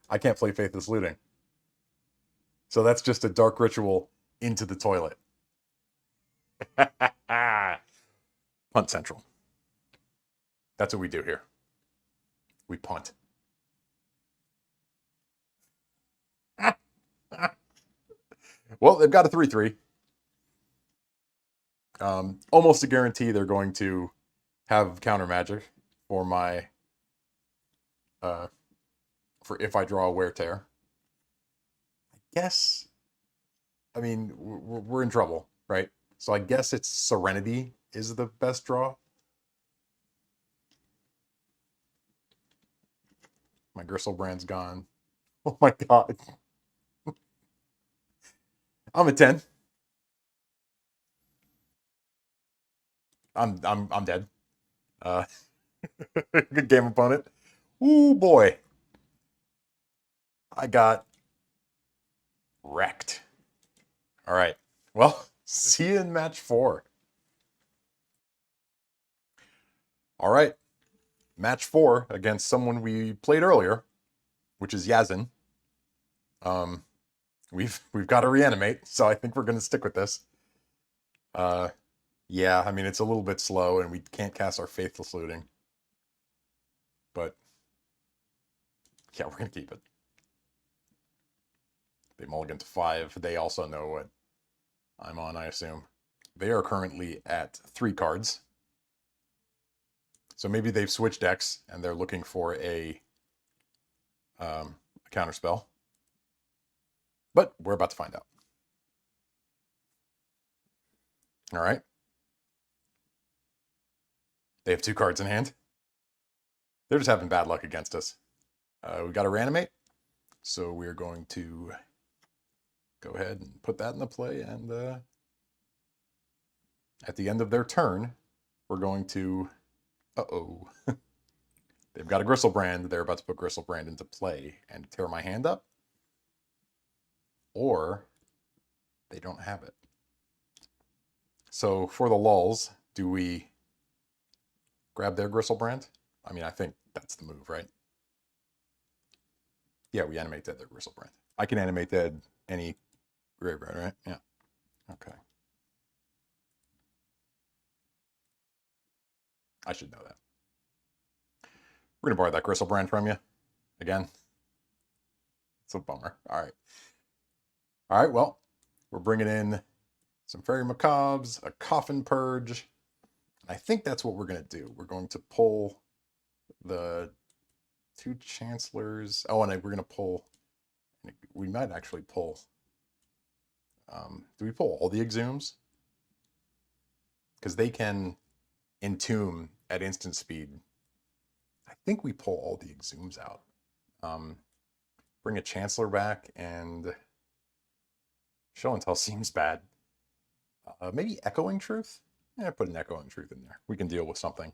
I can't play Faithless Looting. So that's just a Dark Ritual into the toilet. Punt Central. That's what we do here. We punt. Well, they've got a 3/3. Almost a guarantee they're going to have counter magic for my for if I draw a Wear Tear. I guess. I mean, we're in trouble, right? So I guess it's Serenity is the best draw. My Griselbrand's gone. Oh my god. I'm at 10. I'm dead. Good game, opponent. Ooh, boy. I got wrecked. All right. Well, see you in match 4. All right. Match 4 against someone we played earlier, which is Yazin. We've got to reanimate, so I think we're going to stick with this. Yeah, I mean, it's a little bit slow, and we can't cast our Faithless Looting. But, yeah, we're going to keep it. They mulligan to 5. They also know what I'm on, I assume. They are currently at 3 cards. So maybe they've switched decks, and they're looking for a counter spell. But we're about to find out. All right. They have 2 cards in hand. They're just having bad luck against us. We got to reanimate. So we're going to go ahead and put that in the play. And at the end of their turn, we're going to... Uh-oh. They've got a Griselbrand. They're about to put Griselbrand into play and tear my hand up. Or they don't have it. So for the lulls, do we grab their Griselbrand? I mean, I think that's the move, right? Yeah, we animate dead their Griselbrand. I can animate dead any graveyard, right? Yeah. Okay. I should know that. We're going to borrow that Griselbrand from you. Again. It's a bummer. All right. All right, well, we're bringing in some Fairy Macabres, a Coffin Purge. I think that's what we're going to do. We're going to pull the 2 Chancellors. Oh, and we're going to pull... We might actually pull... do we pull all the Exhumes? Because they can entomb at instant speed. I think we pull all the Exhumes out. Bring a Chancellor back, and Show and Tell seems bad. Maybe Echoing Truth? Yeah, put an Echoing Truth in there. We can deal with something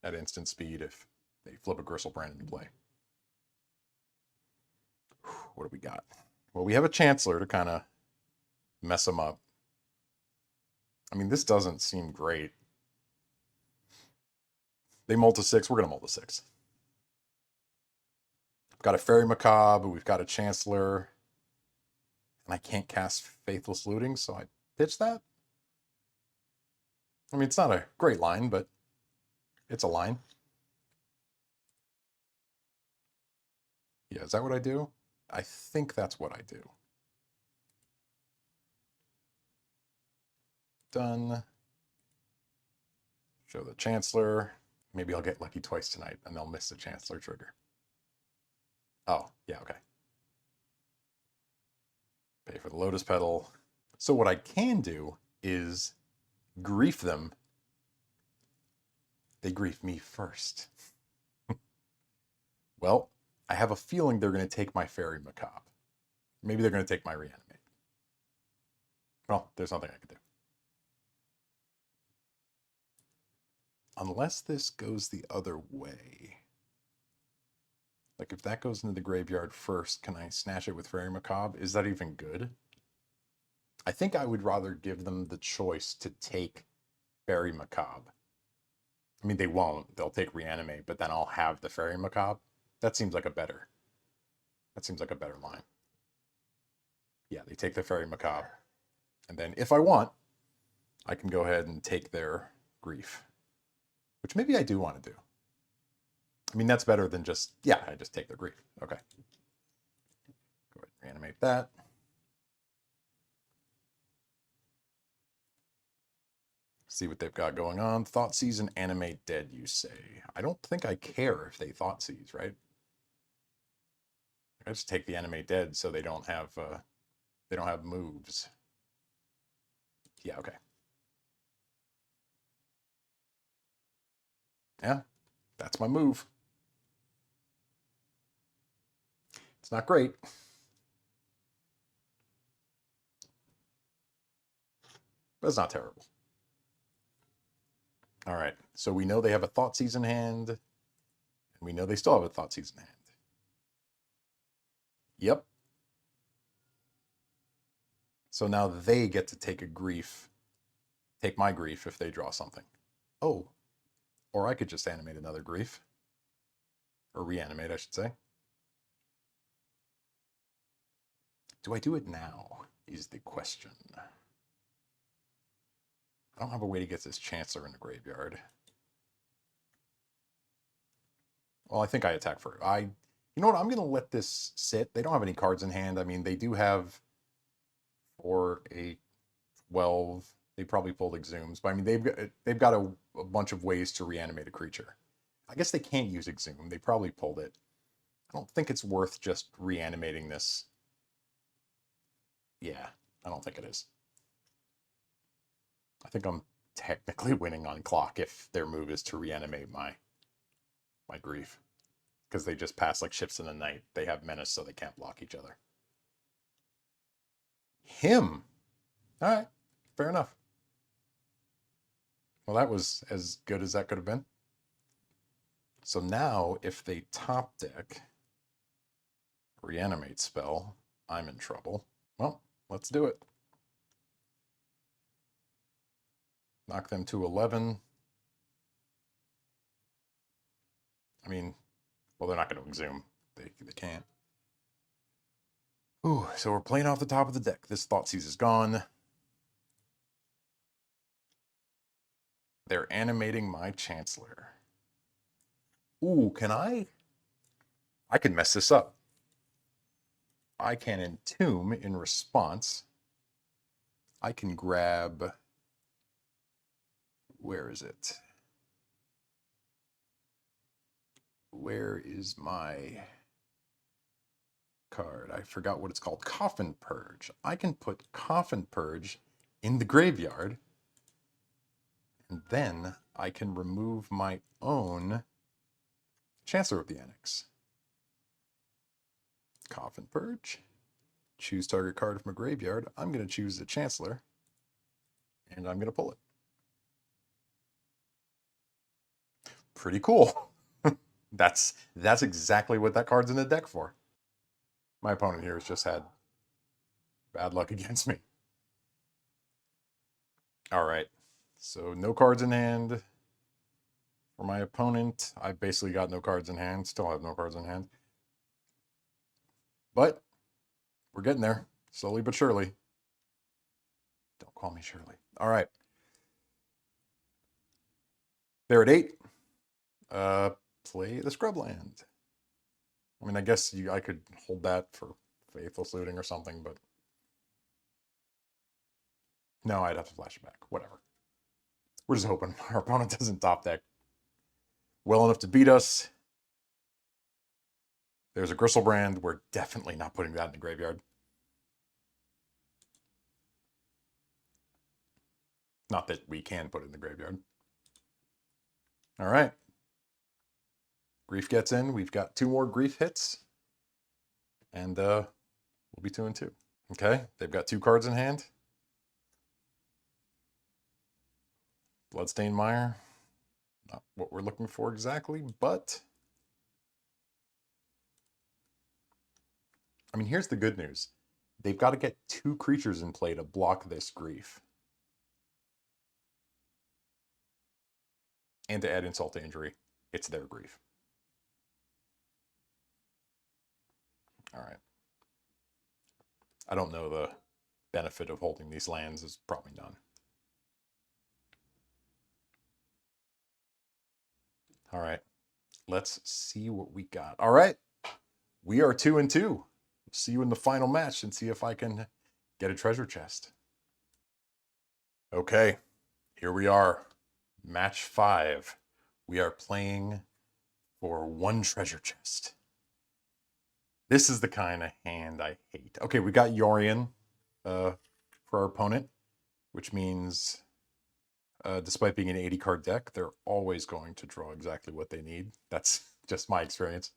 at instant speed if they flip a Griselbrand into play. What do we got? Well, we have a Chancellor to kind of mess them up. I mean, this doesn't seem great. They mull to 6. We're going to mull to 6. We've got a Fairy Macabre. We've got a Chancellor. And I can't cast Faithless Looting, so I pitch that. I mean, it's not a great line, but it's a line. Yeah, is that what I do? I think that's what I do. Done. Show the Chancellor. Maybe I'll get lucky twice tonight, and they'll miss the Chancellor trigger. Oh, yeah, okay. Pay for the Lotus Petal. So what I can do is grief them. They grief me first. Well, I have a feeling they're going to take my Fairy Macabre. Maybe they're going to take my Reanimate. Well, there's nothing I can do. Unless this goes the other way. Like, if that goes into the graveyard first, can I snatch it with Fairy Macabre? Is that even good? I think I would rather give them the choice to take Fairy Macabre. I mean, they won't. They'll take Reanimate, but then I'll have the Fairy Macabre. That seems like a better line. Yeah, they take the Fairy Macabre. And then if I want, I can go ahead and take their grief. Which maybe I do want to do. I mean, that's better than just, yeah, I just take their grief. Okay. Go ahead and reanimate that. See what they've got going on. Thoughtseize and Animate Dead, you say. I don't think I care if they Thoughtseize, right? I just take the Animate Dead so they don't have moves. Yeah, okay. Yeah, that's my move. It's not great. But it's not terrible. All right, so we know they have a Thoughtseize in hand, And we know they still have a Thoughtseize in hand. Yep. So now they get to take my grief if they draw something. Oh, or I could just animate another grief. Or reanimate, I should say. Do I do it now, is the question. I don't have a way to get this Chancellor in the graveyard. Well, I think I attack first. You know what, I'm going to let this sit. They don't have any cards in hand. I mean, they do have 4, 8, 12. They probably pulled Exhumes, but I mean, they've got a bunch of ways to reanimate a creature. I guess they can't use Exhume. They probably pulled it. I don't think it's worth just reanimating this. Yeah, I don't think it is. I think I'm technically winning on clock if their move is to reanimate my grief. Because they just pass like ships in the night. They have menace, so they can't block each other. Him! Alright, fair enough. Well, that was as good as that could have been. So now, if they top deck Reanimate spell, I'm in trouble. Well, let's do it. Knock them to 11. I mean, well, they're not going to Exhume. They can't. Ooh, so we're playing off the top of the deck. This Thoughtseize is gone. They're animating my Chancellor. Ooh, can I? I can mess this up. I can entomb in response. I can grab... Where is it? Where is my card? I forgot what it's called. Coffin Purge. I can put Coffin Purge in the graveyard, and then I can remove my own Chancellor of the Annex. Coffin Purge. Choose target card from a graveyard. I'm going to choose the Chancellor, and I'm going to pull it. Pretty cool. That's exactly what that card's in the deck for. My opponent here has just had bad luck against me. All right, so no cards in hand for my opponent. I've basically got no cards in hand. Still have no cards in hand. But we're getting there, slowly but surely. Don't call me Shirley. All right. They're at 8. Play the Scrubland. I mean, I guess I could hold that for Faithless Looting or something, but no, I'd have to flash it back. Whatever. We're just hoping our opponent doesn't top deck well enough to beat us. There's a Griselbrand. We're definitely not putting that in the graveyard. Not that we can put it in the graveyard. All right. Grief gets in. We've got 2 more grief hits. And we'll be 2-2. Okay, they've got 2 cards in hand. Bloodstained Mire. Not what we're looking for exactly, but... I mean, here's the good news. They've got to get 2 creatures in play to block this grief. And to add insult to injury, it's their grief. All right. I don't know the benefit of holding these lands is probably none. All right. Let's see what we got. All right. We are 2-2. See you in the final match and see if I can get a treasure chest. Okay. Here we are. Match 5. We are playing for 1 treasure chest. This is the kind of hand I hate. Okay, we got Yorion for our opponent, which means despite being an 80-card deck, they're always going to draw exactly what they need. That's just my experience.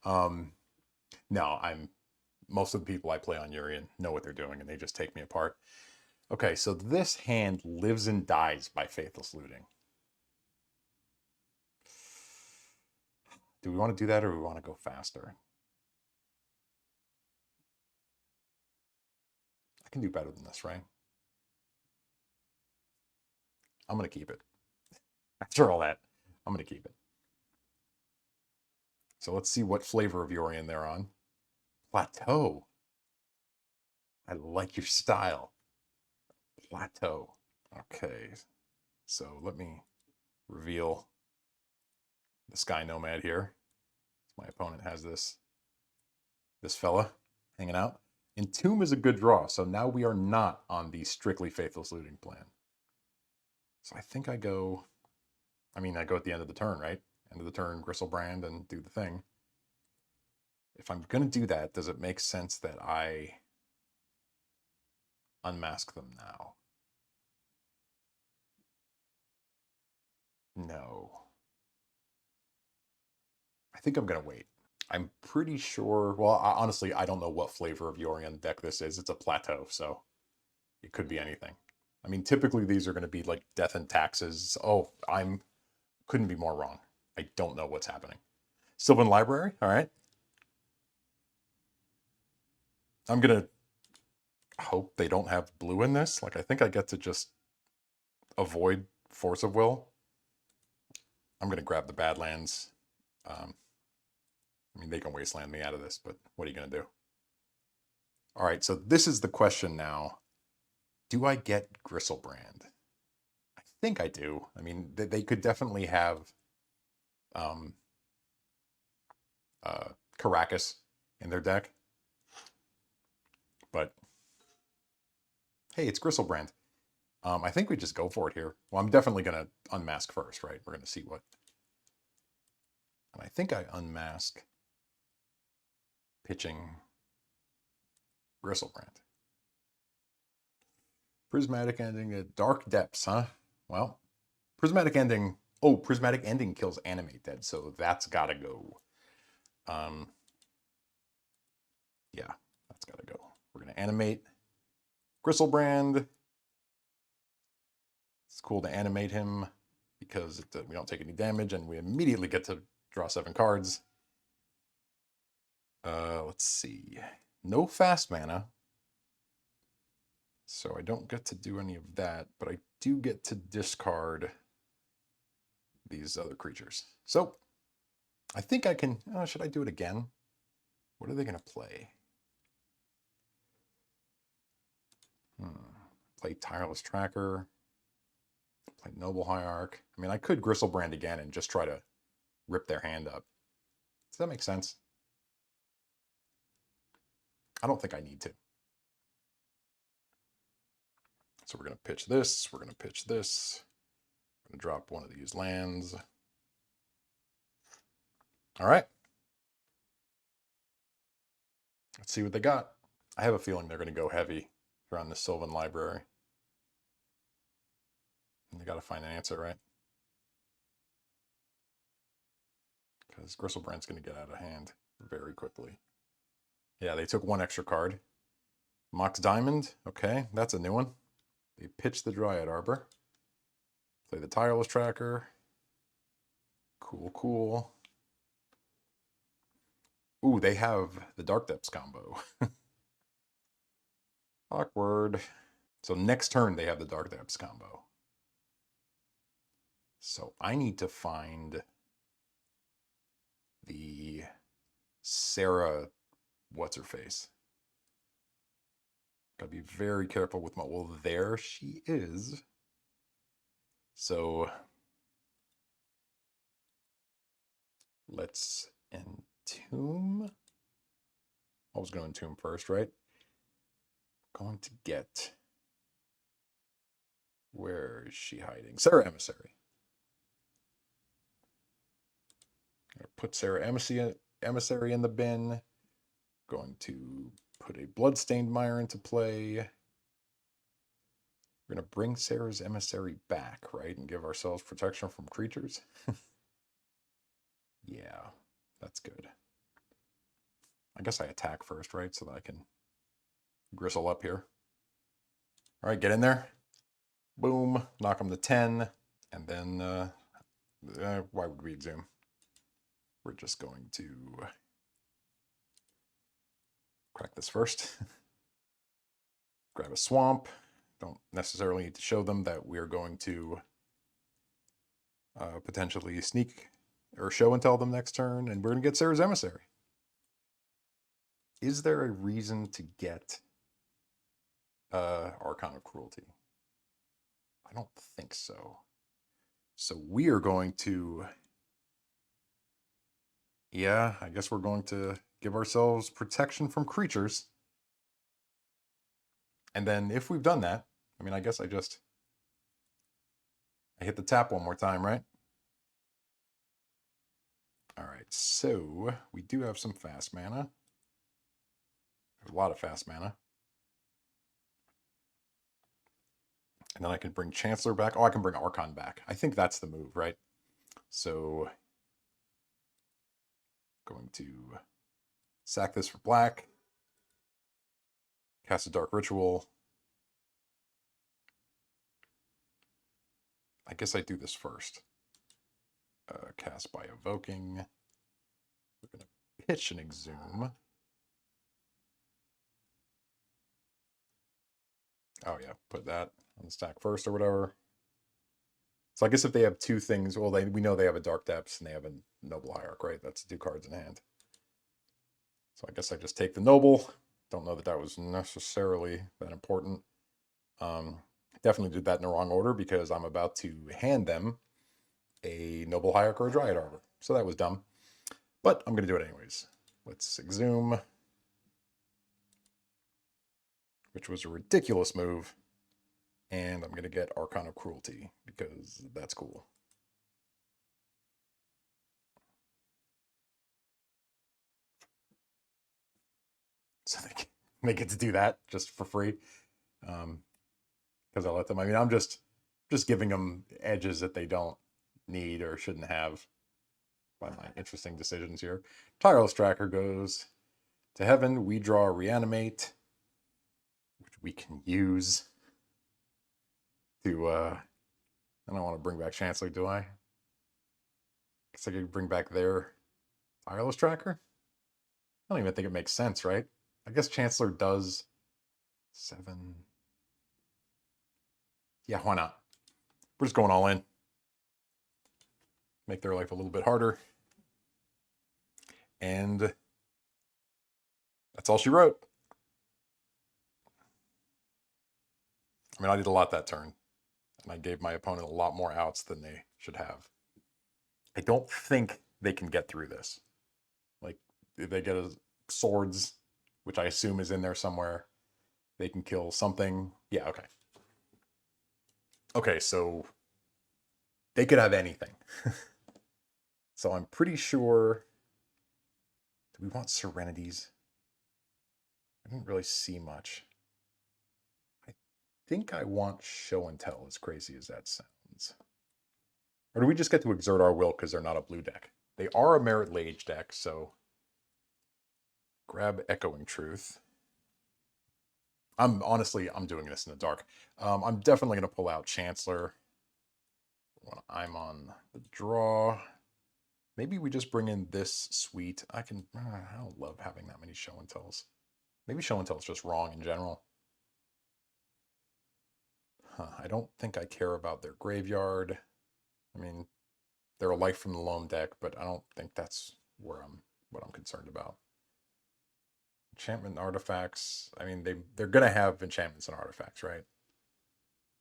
No, most of the people I play on Yorion know what they're doing, and they just take me apart. Okay, so this hand lives and dies by Faithless Looting. Do we want to do that or do we want to go faster? I can do better than this, right? I'm going to keep it. After all that, I'm going to keep it. So let's see what flavor of Yorion they're on. Plateau. I like your style. Plateau. Okay. So let me reveal the Sky Nomad here. My opponent has this fella hanging out. Entomb is a good draw, so now we are not on the strictly Faithless Looting plan. So I think I go at the end of the turn, right? End of the turn, Griselbrand, and do the thing. If I'm going to do that, does it make sense that I unmask them now? No. I think I'm going to wait. I'm pretty sure, well, honestly, I don't know what flavor of Yorion deck this is. It's a plateau, so it could be anything. I mean, typically these are going to be like Death and Taxes. Oh, couldn't be more wrong. I don't know what's happening. Sylvan Library, all right. I'm going to hope they don't have blue in this. Like, I think I get to just avoid Force of Will. I'm going to grab the Badlands. I mean, they can wasteland me out of this, but what are you going to do? All right, so this is the question now. Do I get Griselbrand? I think I do. I mean, they could definitely have Caracas in their deck. But, hey, it's Griselbrand. I think we just go for it here. Well, I'm definitely going to unmask first, right? We're going to see what... And I think I unmask pitching Griselbrand. Prismatic Ending at Dark Depths, huh? Well, Prismatic Ending... Oh, Prismatic Ending kills Animate Dead, so that's got to go. Yeah, that's got to go. We're going to animate Griselbrand. It's cool to animate him because we don't take any damage and we immediately get to draw 7 cards. Let's see. No fast mana. So I don't get to do any of that, but I do get to discard these other creatures. So I think I can... should I do it again? What are they going to play? Play Tireless Tracker. Play Noble Hierarch. I mean, I could Griselbrand again and just try to rip their hand up. Does that make sense? I don't think I need to. So we're going to pitch this. We're going to pitch this. I'm going to drop one of these lands. All right. Let's see what they got. I have a feeling they're going to go heavy around the Sylvan Library. And they got to find an answer, right? Because Griselbrand's going to get out of hand very quickly. Yeah, they took 1 extra card. Mox Diamond. Okay, that's a new one. They pitch the Dryad Arbor. Play the Tireless Tracker. Cool, cool. Ooh, they have the Dark Depths combo. Awkward. So next turn, they have the Dark Depths combo. So I need to find the Sarah, what's-her-face. Gotta be very careful with my... Well, there she is. So let's entomb. I was going to entomb first, right? Going to get... Where is she hiding? Sarah Emissary. Put Sarah Emissary in the bin. Going to put a Bloodstained Mire into play. We're going to bring Sarah's Emissary back, right? And give ourselves protection from creatures. Yeah, that's good. I guess I attack first, right? So that I can gristle up here. All right, get in there. Boom. Knock them to 10. And then, why would we exhume? we're just going to crack this first. Grab a swamp. Don't necessarily need to show them that we're going to potentially sneak or show and tell them next turn, and we're going to get Sarah's Emissary. Is there a reason to get Archon of Cruelty? I don't think so. So we are going to... Yeah, I guess we're going to give ourselves protection from creatures. And then if we've done that, I mean, I guess I hit the tap one more time, right? All right, so we do have some fast mana. A lot of fast mana. And then I can bring Chancellor back. Oh, I can bring Archon back. I think that's the move, right? So, going to sack this for black. Cast a Dark Ritual. I guess I do this first. Cast by Evoking. We're going to pitch an Exhume. Oh yeah, put that on the stack first or whatever. So I guess if they have two things, well, we know they have a Dark Depths and they have a Noble Hierarch, right? That's 2 cards in hand. So I guess I just take the Noble. Don't know that that was necessarily that important. Definitely did that in the wrong order because I'm about to hand them a Noble Hierarch or a Dryad Arbor. So that was dumb. But I'm going to do it anyways. Let's Exhume. Which was a ridiculous move. And I'm going to get Archon of Cruelty because that's cool. So they get to do that just for free. Because I let them. I mean, I'm just giving them edges that they don't need or shouldn't have by my interesting decisions here. Tireless Tracker goes to heaven. We draw Reanimate, which we can use to, I don't want to bring back Chancellor, do I? Guess I could bring back their Tireless Tracker? I don't even think it makes sense, right? I guess Chancellor does 7. Yeah, why not? We're just going all in. Make their life a little bit harder. And that's all she wrote. I mean, I did a lot that turn. And I gave my opponent a lot more outs than they should have. I don't think they can get through this. Like, if they get a swords, which I assume is in there somewhere, they can kill something. Yeah, okay. Okay, so they could have anything. So I'm pretty sure... Do we want Serenities? I didn't really see much. I think I want Show and Tell, as crazy as that sounds. Or do we just get to exert our will because they're not a blue deck? They are a Merit Lage deck, so... Grab Echoing Truth. I'm doing this in the dark. I'm definitely going to pull out Chancellor when I'm on the draw. Maybe we just bring in this suite. I don't love having that many Show and Tells. Maybe Show and Tell is just wrong in general. I don't think I care about their graveyard. I mean, they're a Life from the Loam deck, but I don't think that's what I'm concerned about. Enchantment and artifacts. I mean, they're going to have enchantments and artifacts, right?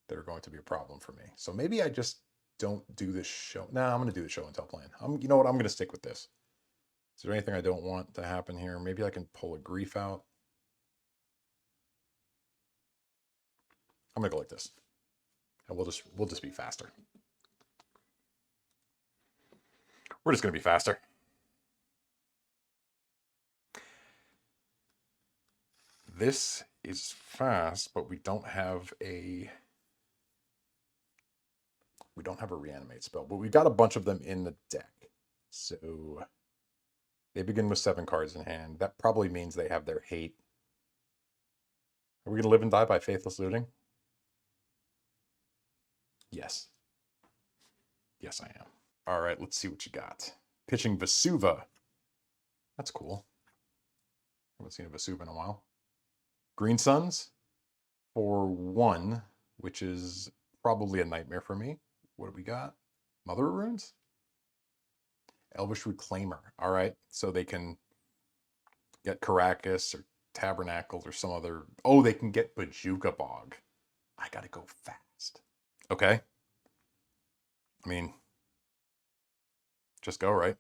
That are going to be a problem for me. So maybe I just don't do this show. Nah, I'm going to do the Show and Tell plan. You know what? I'm going to stick with this. Is there anything I don't want to happen here? Maybe I can pull a Grief out. I'm going to go like this. And we'll just be faster. We're just going to be faster. This is fast, but we don't have a Reanimate spell, but we got a bunch of them in the deck. So they begin with 7 cards in hand. That probably means they have their hate. Are we going to live and die by Faithless Looting? Yes. Yes, I am. All right, let's see what you got. pitching Vesuva. That's cool. Haven't seen a Vesuva in a while. Green Suns for 1, which is probably a nightmare for me. What do we got? Mother of Runes? Elvish Reclaimer. All right, so they can get Caracas or Tabernacles or some other... Oh, they can get Bojuka Bog. I gotta go fast. Okay. I mean, just go, right?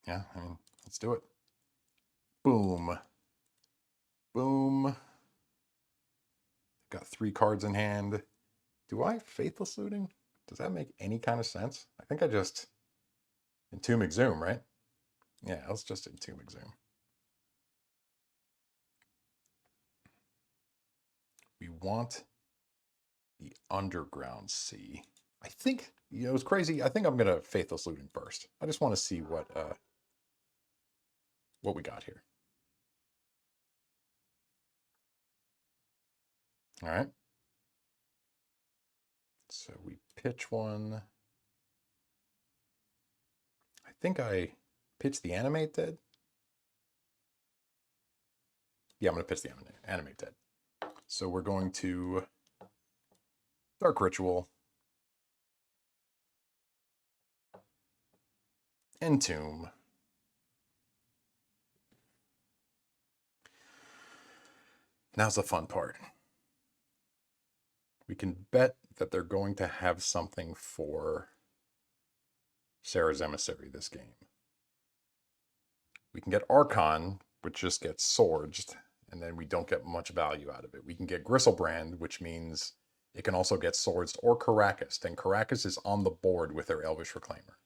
Yeah, I mean, let's do it. Boom. Boom. Got 3 cards in hand. Do I Faithless Looting? Does that make any kind of sense? I think I just Entomb Exhume, right? Yeah, let's just Entomb Exhume. We want the Underground Sea. I think, you know, it's crazy. I think I'm going to Faithless Looting first. I just want to see what we got here. All right. So we pitch one. I think I pitched the Animate Dead. Yeah, I'm going to pitch the Animate Dead. So we're going to Dark Ritual, Entomb. Now's the fun part. We can bet that they're going to have something for Sarah's Emissary this game. We can get Archon, which just gets Swords, and then we don't get much value out of it. We can get Griselbrand, which means it can also get Swords, or Caracas. And Caracas is on the board with their Elvish Reclaimer.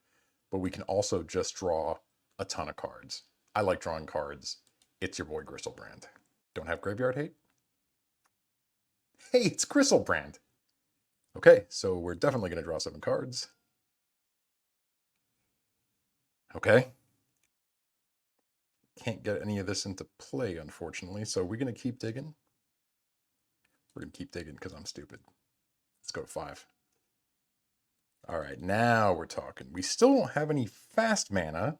But we can also just draw a ton of cards. I like drawing cards. It's your boy Griselbrand. Don't have Graveyard Hate? Hey, it's Griselbrand. Okay, so we're definitely going to draw 7 cards. Okay. Can't get any of this into play, unfortunately, so we're going to keep digging. We're going to keep digging because I'm stupid. Let's go to 5. All right, now we're talking. We still don't have any fast mana,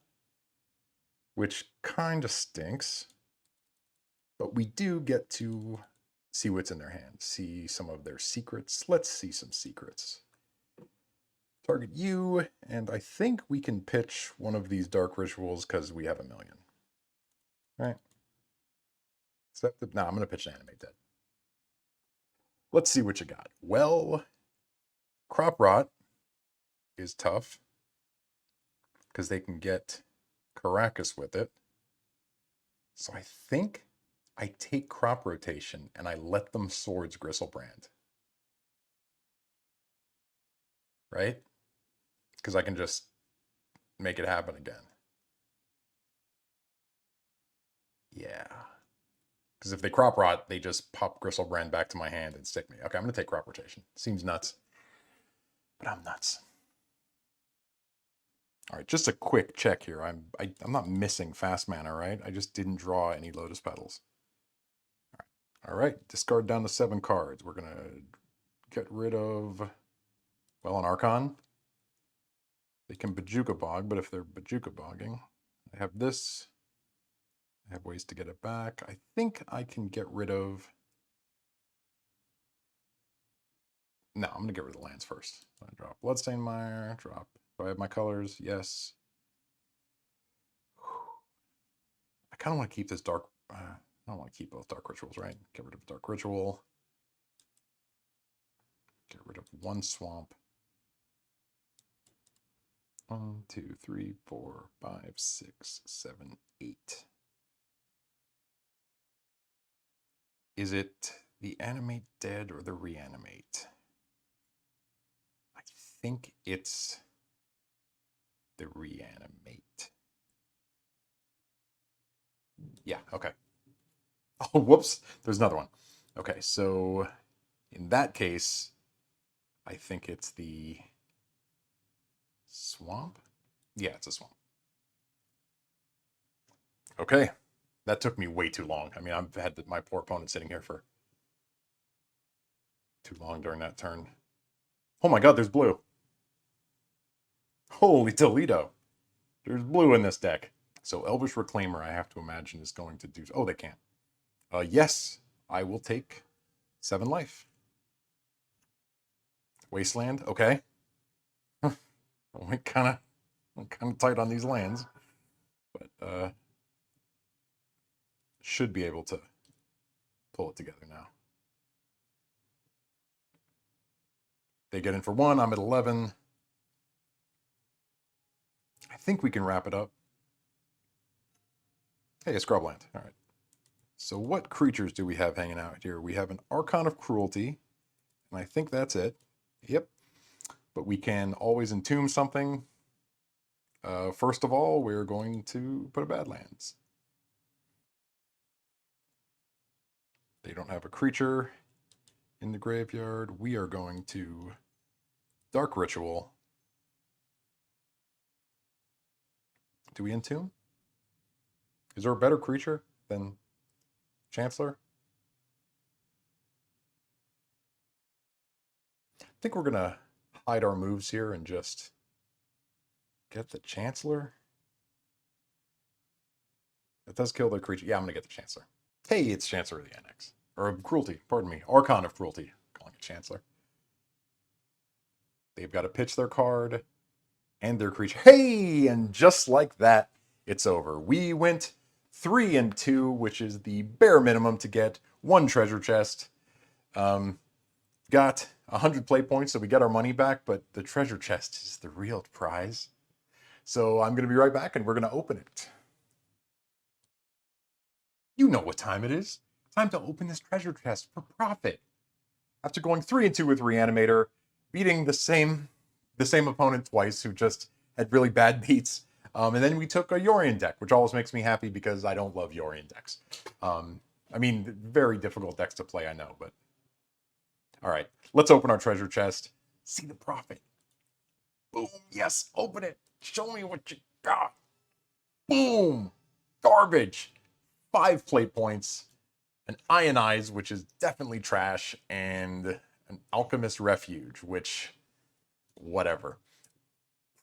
which kind of stinks. But we do get to see what's in their hand, see some of their secrets. Let's see some secrets. Target you, and I think we can pitch one of these Dark Rituals because we have a million. All right. No, I'm going to pitch an Animate Dead. Let's see what you got. Well, Crop Rot is tough because they can get Caracas with it. So I think I take Crop Rotation and I let them Swords Griselbrand. Right? Because I can just make it happen again. Yeah. Because if they Crop Rot, they just pop Griselbrand back to my hand and stick me. Okay, I'm going to take Crop Rotation. Seems nuts. But I'm nuts. All right, just a quick check here. I'm not missing fast mana, right? I just didn't draw any Lotus Petals. All right, discard down to 7 cards. We're going to get rid of, well, an Archon. They can Bojuka Bog, but if they're Bojuka Bogging, I have this. I have ways to get it back. I think I can get rid of... No, I'm going to get rid of the lands first. I drop Bloodstained Mire, drop... Do I have my colors? Yes. I kind of want to keep this dark... I don't want to keep both Dark Rituals, right? Get rid of Dark Ritual. Get rid of 1 Swamp. 1, 2, 3, 4, 5, 6, 7, 8. Is it the Animate Dead or the Reanimate? I think it's the Reanimate. Yeah, okay. Oh, whoops. There's another one. Okay, so in that case, I think it's the Swamp? Yeah, it's a Swamp. Okay. That took me way too long. I mean, I've had my poor opponent sitting here for too long during that turn. Oh my god, there's blue. Holy Toledo. There's blue in this deck. So Elvish Reclaimer, I have to imagine, is going to do... Oh, they can't. Yes, I will take 7 life. Wasteland, okay. I'm kind of tight on these lands, but should be able to pull it together now. They get in for 1. I'm at 11. I think we can wrap it up. Hey, a Scrubland. All right. So what creatures do we have hanging out here? We have an Archon of Cruelty, and I think that's it. Yep. But we can always entomb something. First of all, we're going to put a Badlands. They don't have a creature in the graveyard. We are going to Dark Ritual. Do we entomb? Is there a better creature than Chancellor? I think we're going to hide our moves here and just get the Chancellor. That does kill the creature. Yeah, I'm going to get the Chancellor. Hey, it's Chancellor of the NX. Or of Cruelty, pardon me. Archon of Cruelty. Calling it Chancellor. They've got to pitch their card and their creature. Hey! And just like that, it's over. We went 3-2, which is the bare minimum to get 1 treasure chest. Got 100 play points, so we get our money back, but the treasure chest is the real prize. So I'm going to be right back, and we're going to open it. You know what time it is. Time to open this treasure chest for profit. After going 3-2 with Reanimator, beating the same opponent twice who just had really bad beats, and then we took a Yorion deck, which always makes me happy because I don't love Yorion decks. I mean, very difficult decks to play, I know, but... All right, let's open our treasure chest. See the profit. Boom, yes, open it. Show me what you got. Boom, garbage. 5 play points, an Ionize, which is definitely trash, and an Alchemist Refuge, which, whatever.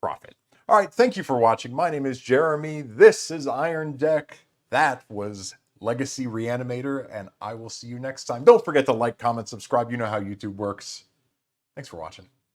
Profit. All right, thank you for watching. My name is Jeremy. This is Iron Deck. That was Legacy Reanimator, and I will see you next time. Don't forget to like, comment, subscribe. You know how YouTube works. Thanks for watching.